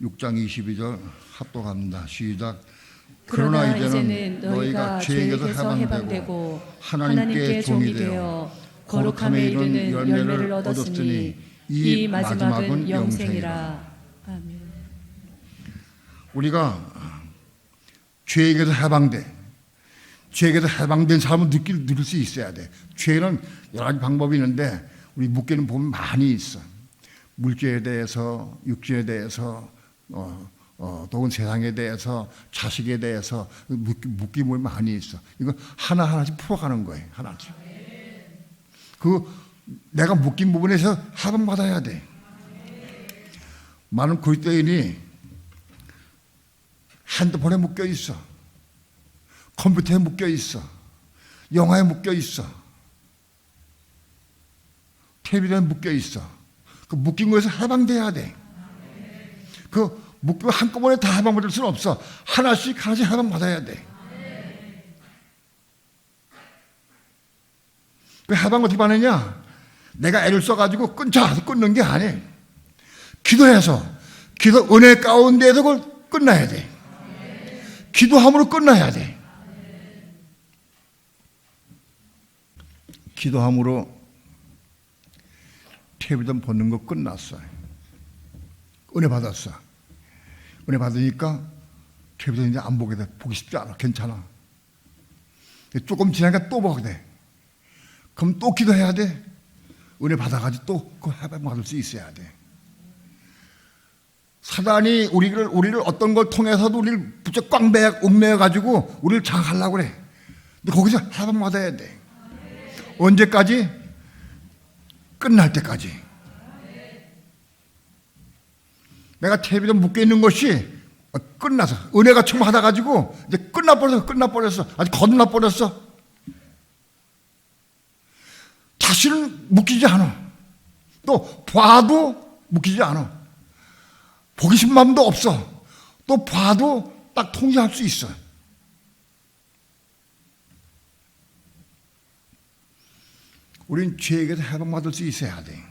6장 22절 합독합니다. 시작. 그러나 이제는 너희가 죄에게서 해방되고 하나님께 종이 되어 거룩함에 이르는 열매를 얻었으니 이 마지막은 영생이라. 아멘. 우리가 죄에게서 해방돼. 죄에게서 해방된 사람은 느낄 수 있어야 돼. 죄는 여러 가지 방법이 있는데 우리 묶이는 보면 많이 있어. 물질에 대해서, 육신에 대해서, 또는 세상에 대해서, 자식에 대해서 묶임이 많이 있어. 이거 하나하나씩 풀어가는 거예요. 하나씩. 내가 묶인 부분에서 해방받아야 돼. 많은 그리스도인이 핸드폰에 묶여 있어. 컴퓨터에 묶여 있어. 영화에 묶여 있어. 텔레비전에 묶여 있어. 그 묶인 거에서 해방돼야 돼. 그 묶이고 한꺼번에 다 해방받을 수는 없어. 하나씩 해방받아야 돼. 그 해방 어떻게 받느냐? 내가 애를 써가지고 끊는 게 아니에요. 기도해서, 기도 은혜 가운데에서 그걸 끝나야 돼. 기도함으로 끝나야 돼. 기도함으로 텔레비전 보는 거 끝났어요. 은혜 받았어. 은혜 받으니까 텔레비전 이제 안 보게 돼. 보기 쉽지 않아. 괜찮아. 조금 지나니까 또 보게 돼. 그럼 또 기도해야 돼. 은혜 받아가지고 또 그 해방 받을 수 있어야 돼. 사단이 우리를 어떤 걸 통해서도 우리를 부쩍 꽉 얽매여가지고 우리를 장악하려고 그래. 근데 거기서 해방 받아야 돼. 언제까지? 끝날 때까지. 내가 텔레비전 묶여 있는 것이 끝나서 은혜가 처음 받아가지고 이제 끝나버렸어. 아직 거듭나버렸어. 다시는 묶이지 않아. 또 봐도 묶이지 않아. 보기 싶은 마음도 없어. 또 봐도 딱 통제할 수 있어. 우린 죄에게서 해방받을 수 있어야 돼.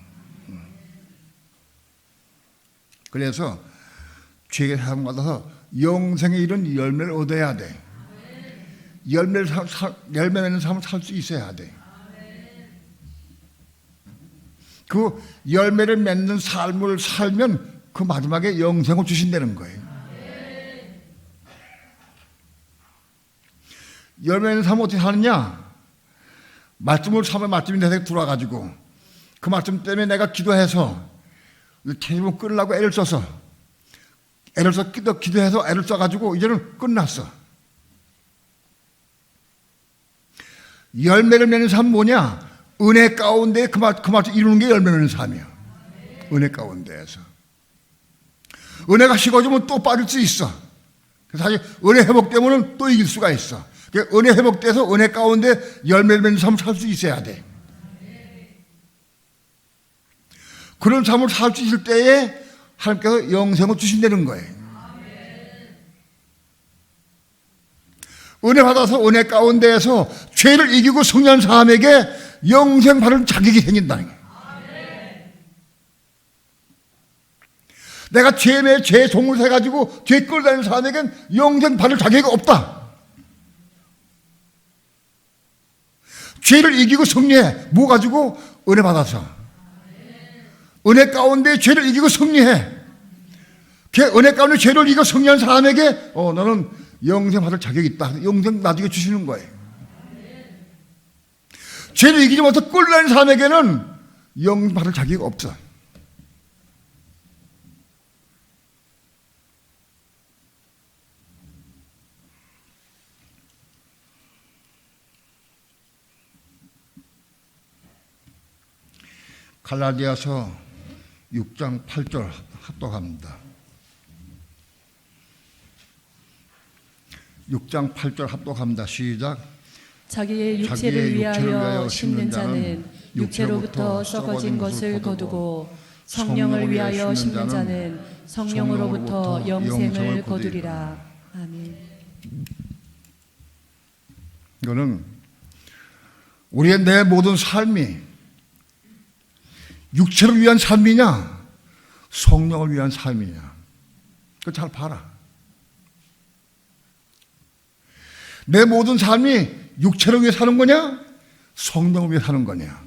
그래서 죄에게서 해방받아서 영생에 이른 열매를 얻어야 돼. 열매 맺는 삶을 살 수 있어야 돼. 그 열매를 맺는 삶을 살면 그 마지막에 영생을 주신다는 거예요. 열매 맺는 삶을 어떻게 사느냐? 말씀을 삼아 말씀이 내 생에 들어와가지고 그 말씀 때문에 내가 기도해서 텔레비전 끊으려고 애를 써서 기도해서 애를 써가지고 이제는 끝났어. 열매를 맺는 삶은 뭐냐? 은혜 가운데 그 말씀 이루는 게 열매 맺는 삶이야. 은혜 가운데에서. 은혜가 식어지면 또 빠질 수 있어. 그래서 사실 은혜 회복되면 또 이길 수가 있어. 은혜 회복돼서 은혜 가운데 열매를 맺는 삶을 살 수 있어야 돼. 그런 삶을 살 수 있을 때에 하나님께서 영생을 주신다는 거예요. 은혜 받아서 은혜 가운데에서 죄를 이기고 승리한 사람에게 영생 받을 자격이 생긴다는 거예요. 내가 죄 종을 세가지고 죄 끌다니는 사람에겐 영생 받을 자격이 없다. 죄를 이기고 승리해. 뭐 가지고? 은혜 받아서. 은혜 가운데 죄를 이기고 승리해. 은혜 가운데 죄를 이기고 승리한 사람에게 너는 영생 받을 자격이 있다. 영생 나중에 주시는 거예요. 죄를 이기지 못해 끌다니는 사람에게는 영생 받을 자격이 없어. 갈라디아서 6장 8절 합독합니다. 6장 8절 합독합니다. 시작. 자기의 육체를 위하여 심는 자는 육체로부터 썩어진 것을 거두고 성령을 위하여 심는 자는 성령으로부터 영생을 거두리라. 아멘. 이거는 우리의 내 모든 삶이 육체를 위한 삶이냐 성령을 위한 삶이냐 그거 잘 봐라. 내 모든 삶이 육체를 위해 사는 거냐? 성령을 위해 사는 거냐?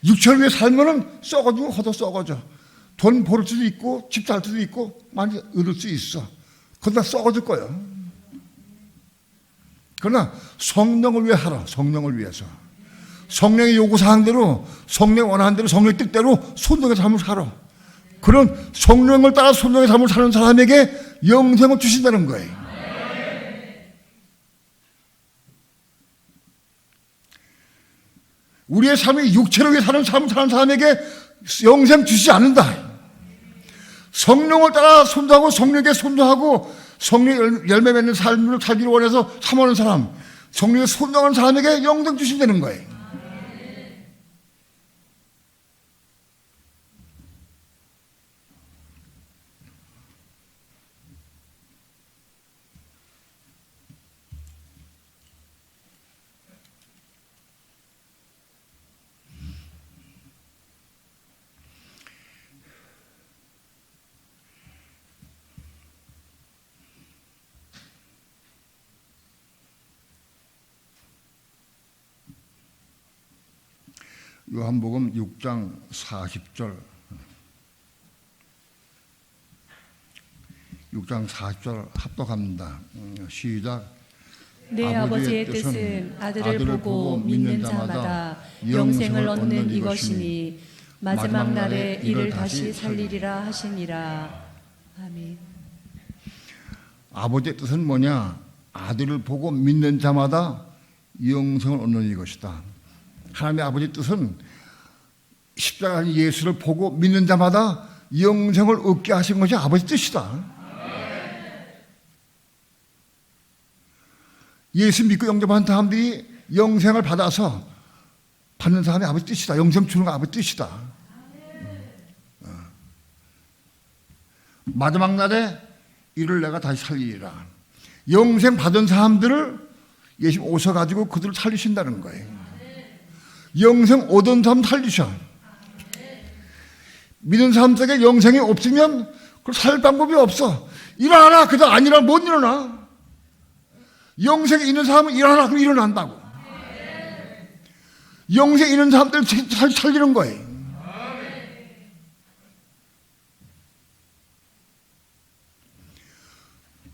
육체를 위해 살면은 썩어지고 허도 썩어져. 돈 벌을 수도 있고 집 살 수도 있고 많이 얻을 수 있어. 그건 다 썩어질 거예요. 그러나 성령을 위해 하라. 성령을 위해서. 성령의 요구사항대로, 성령이 원하는 대로, 성령의 뜻대로 순종의 삶을 살아. 그런 성령을 따라 순종의 삶을 사는 사람에게 영생을 주신다는 거예요. 우리의 삶이 육체를 위해 사는 삶을 사는 사람에게 영생 주시지 않는다. 성령을 따라 순종하고 성령에게 순종하고 성령의 열매 맺는 삶을 살기를 원해서 삼하는 사람, 성령에 순종하는 사람에게 영생 주신다는 거예요. 요한복음 6장 40절 6장 40절 합독합니다. 시작. 내 아버지의 뜻은 아들을 보고 믿는 자마다 영생을 얻는 이것이니 마지막 날에 이를 다시 살리리라 하시니라. 아멘. 아버지의 뜻은 뭐냐? 아들을 보고 믿는 자마다 영생을 얻는 이것이다. 하나님의 아버지의 뜻은 십자가 예수를 보고 믿는 자마다 영생을 얻게 하신 것이 아버지 뜻이다. 예수 믿고 영접한 사람들이 영생을 받아서 받는 사람이 아버지 뜻이다. 영생 주는 거 아버지 뜻이다. 마지막 날에 이를 내가 다시 살리리라. 영생 받은 사람들을 예수 오셔가지고 그들을 살리신다는 거예요. 영생 얻은 사람 살리셔. 믿는 사람 속에 영생이 없으면 그 살 방법이 없어. 일어나라. 그저 안 일어나 못 일어나. 영생이 있는 사람은 일어나라. 그럼 일어난다고. 영생이 있는 사람들 살리는 거예요.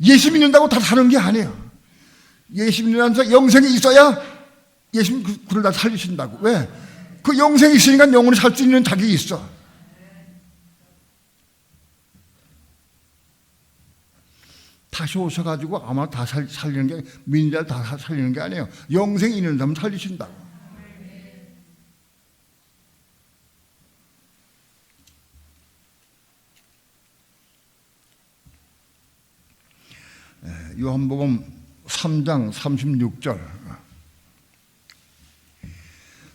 예수 믿는다고 다 사는 게 아니에요. 예수 믿는 사람 영생이 있어야 예수님 그를 다 살리신다고. 왜? 그 영생이 있으니까 영원히 살 수 있는 자격이 있어. 다시 오셔가지고 아마 다 살리는 게, 믿는 자를 다 살리는 게 아니에요. 영생이 있는 사람은 살리신다고. 요한복음 3장 36절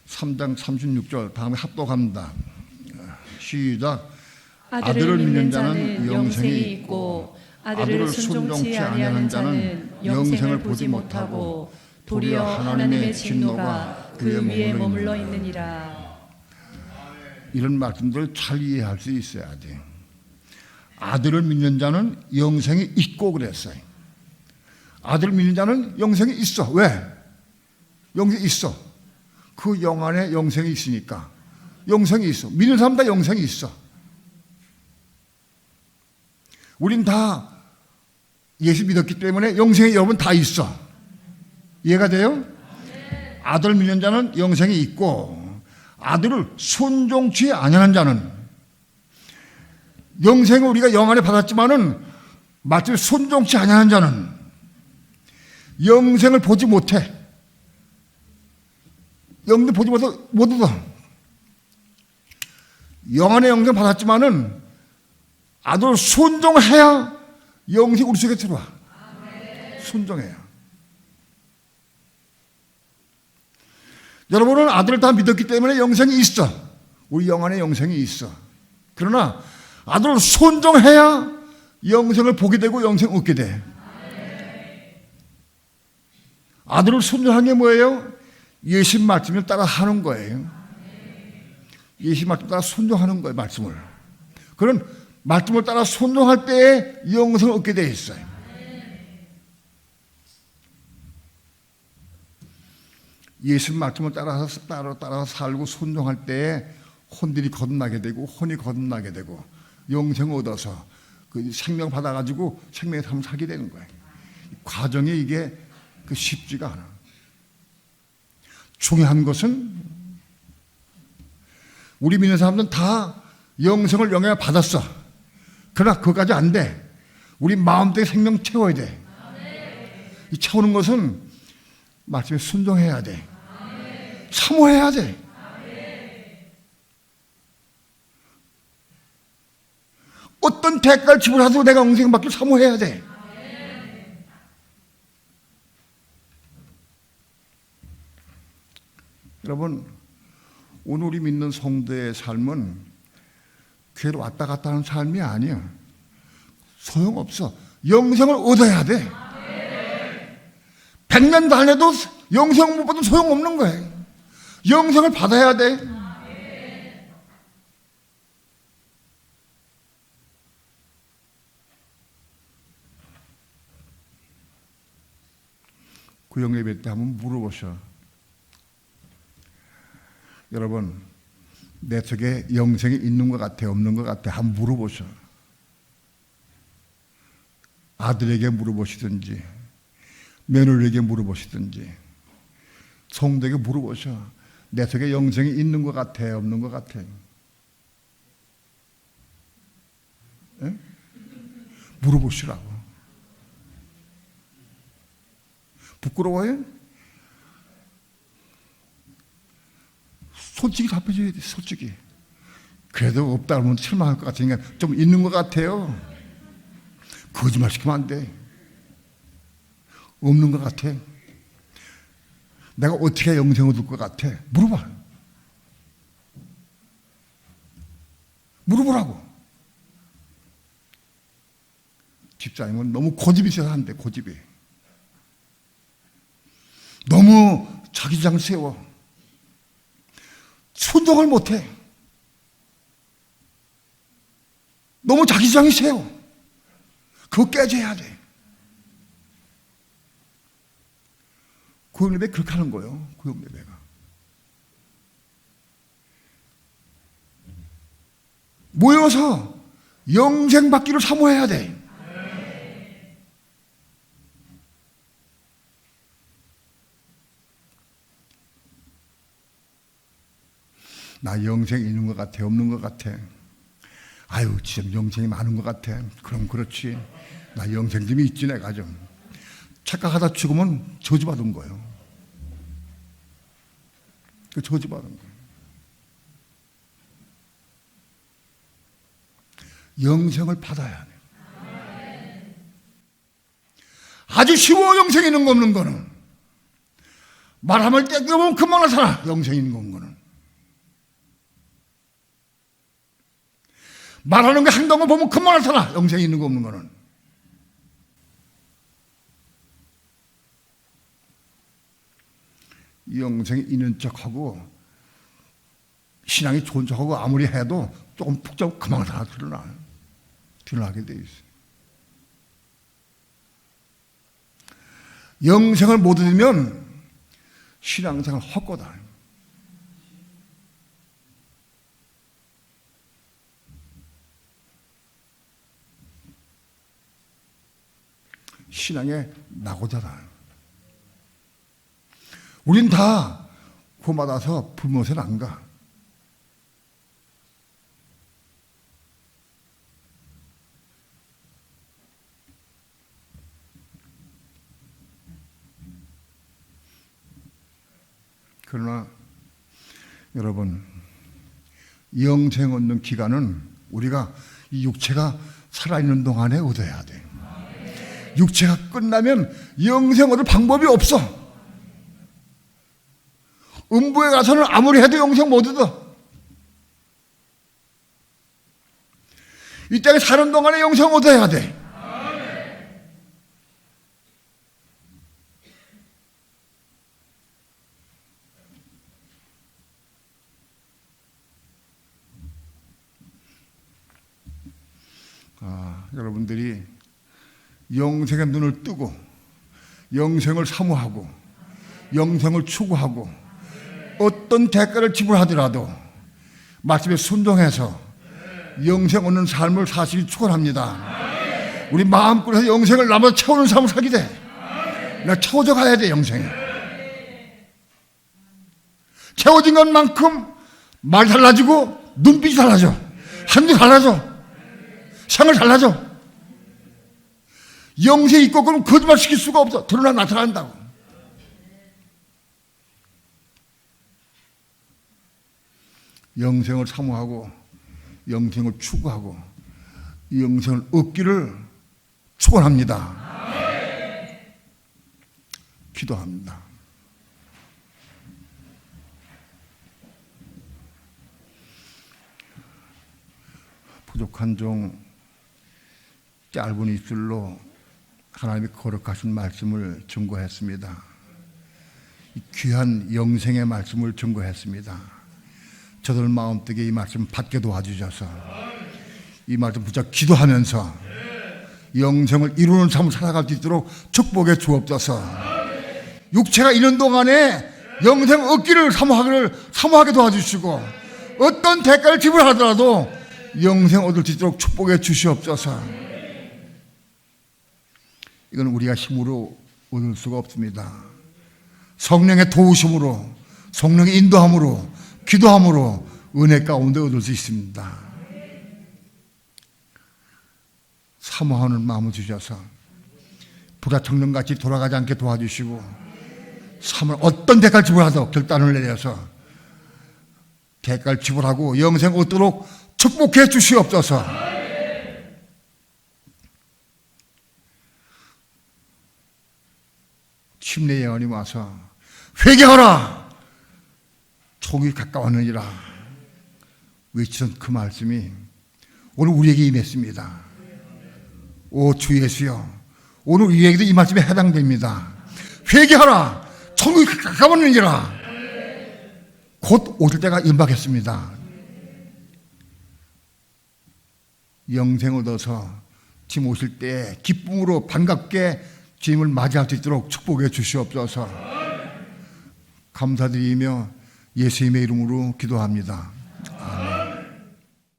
3장 36절 다음에 합독합니다. 시작. 아들을 믿는 자는 영생이 있고 아들을 순종치 아니하는 자는 영생을 보지 못하고 도리어 하나님의 진노가 그 위에 머물러 있느니라. 이런 말씀들을 잘 이해할 수 있어야 돼. 아들을 믿는 자는 영생이 있고 그랬어요. 아들을 믿는 자는 영생이 있어. 왜? 영생이 있어. 그 영 안에 영생이 있으니까. 영생이 있어. 믿는 사람 다 영생이 있어. 우린 다 예수 믿었기 때문에 영생이 여러분 다 있어. 이해가 돼요? 아들 믿는 자는 영생이 있고 아들을 순종치 아니하는 자는, 영생을 우리가 영 안에 받았지만은 마치 순종치 아니하는 자는 영생을 보지 못해. 영생 보지 못 얻어. 영 안에 영생 받았지만은 아들 순종해야 영생 우리 속에 들어와. 순종해야. 여러분은 아들을 다 믿었기 때문에 영생이 있어. 우리 영 안에 영생이 있어. 그러나 아들을 순종해야 영생을 보게 되고 영생 얻게 돼. 아들을 순종하는 게 뭐예요? 예수 말씀을 따라 하는 거예요. 예수 말씀 따라 순종하는 거예요. 말씀을. 그런 말씀을 따라 순종할 때에 영생을 얻게 되어 있어요. 예수 말씀을 따라서 살고 순종할 때에 혼들이 거듭나게 되고 혼이 거듭나게 되고 영생을 얻어서 그 생명 받아가지고 생명의 삶을 살게 되는 거예요. 과정이 이게 쉽지가 않아. 중요한 것은 우리 믿는 사람들은 다 영생을 영향을 받았어. 그러나 그거까지 안 돼. 우리 마음속에 생명 채워야 돼. 이 채우는 것은 말씀에 순종해야 돼. 사모해야 돼. 어떤 대가를 지불하도 내가 영생 받길 사모해야 돼. 여러분, 오늘 우리 믿는 성도의 삶은 교회로 왔다 갔다 하는 삶이 아니야. 소용없어. 영생을 얻어야 돼. 100년 다녀도 영생 못 받으면 소용없는 거예요. 영생을 받아야 돼. 구역 예배 때 한번 물어보셔. 여러분, 내 속에 영생이 있는 것 같아, 없는 것 같아? 한번 물어보셔. 아들에게 물어보시든지, 며느리에게 물어보시든지, 성도에게 물어보셔. 내 속에 영생이 있는 것 같아, 없는 것 같아? 에? 물어보시라고. 부끄러워요? 솔직히 답해줘야 돼, 솔직히. 그래도 없다 그러면 실망할 것 같으니까 좀 있는 것 같아요. 거짓말 시키면 안 돼. 없는 것 같아. 내가 어떻게 영생을 얻을 것 같아? 물어봐. 물어보라고. 집사님은 너무 고집이 있어서 안 돼, 고집이. 너무 자기 주장 세워. 순종을 못해. 너무 자기 주장이 세워. 그거 깨져야 돼. 구역예배 그렇게 하는 거예요. 구역예배가. 모여서 영생 받기를 사모해야 돼. 나 영생 있는 것 같아, 없는 것 같아? 아유, 진짜 영생이 많은 것 같아. 그럼 그렇지. 나 영생 좀 있지, 내가 좀. 착각하다 죽으면 저주받은 거예요. 그 저주받은 거예요. 영생을 받아야 돼. 아주 쉬워, 영생 있는 거 없는 거는. 말하면 떼겨보면 금방 나타나, 영생 있는 거 없는 거는. 말하는 거 행동을 보면 금방 나타나, 영생이 있는 거 없는 거는. 영생이 있는 척하고 신앙이 좋은 척하고 아무리 해도 조금 푹 잡고 금방 다 드러나게 돼 있어요. 영생을 못 얻으면 신앙생활 헛거다. 신앙의 낙오자다. 우린 다 구원받아서 불못에는 안 가. 그러나 여러분, 영생 얻는 기간은 우리가 이 육체가 살아있는 동안에 얻어야 돼. 육체가 끝나면 영생 얻을 방법이 없어. 음부에 가서는 아무리 해도 영생 못 얻어. 이 땅에 사는 동안에 영생 얻어야 돼. 여러분들이 영생의 눈을 뜨고 영생을 사모하고 영생을 추구하고 어떤 대가를 지불하더라도 말씀에 순종해서 영생 얻는 삶을 사시기 축원합니다. 우리 마음껏 영생을 남아 채우는 삶을 살게 돼. 나 채워져 가야 돼. 영생에 채워진 것만큼 말이 달라지고 눈빛이 달라져, 한도 달라져, 생을 달라져. 영생이 있고 그럼 거짓말 시킬 수가 없어. 드러나 나타난다고. 영생을 사모하고 영생을 추구하고 이 영생을 얻기를 축원합니다. 기도합니다. 부족한 종 짧은 입술로 하나님의 거룩하신 말씀을 증거했습니다. 귀한 영생의 말씀을 증거했습니다. 저들 마음속에 이 말씀 받게 도와주셔서 이 말씀 붙잡고 기도하면서 영생을 이루는 삶을 살아갈 수 있도록 축복해 주옵소서. 육체가 있는 동안에 영생 얻기를 사모하게 도와주시고 어떤 대가를 지불하더라도 영생 얻을 수 있도록 축복해 주시옵소서. 이건 우리가 힘으로 얻을 수가 없습니다. 성령의 도우심으로, 성령의 인도함으로, 기도함으로 은혜 가운데 얻을 수 있습니다. 사모하는 마음을 주셔서 불화청년같이 돌아가지 않게 도와주시고 어떤 대가를 지불하도록 결단을 내려서 대가를 지불하고 영생 얻도록 축복해 주시옵소서. 침례 예언이 와서 회개하라, 종이 가까웠느니라 외치던 그 말씀이 오늘 우리에게 임했습니다. 오 주 예수여, 오늘 우리에게도 이 말씀에 해당됩니다. 회개하라, 종이 가까웠느니라. 곧 오실 때가 임박했습니다. 영생 얻어서 주님 오실 때 기쁨으로 반갑게 주님을 맞이할 수 있도록 축복해 주시옵소서. 감사드리며 예수님의 이름으로 기도합니다.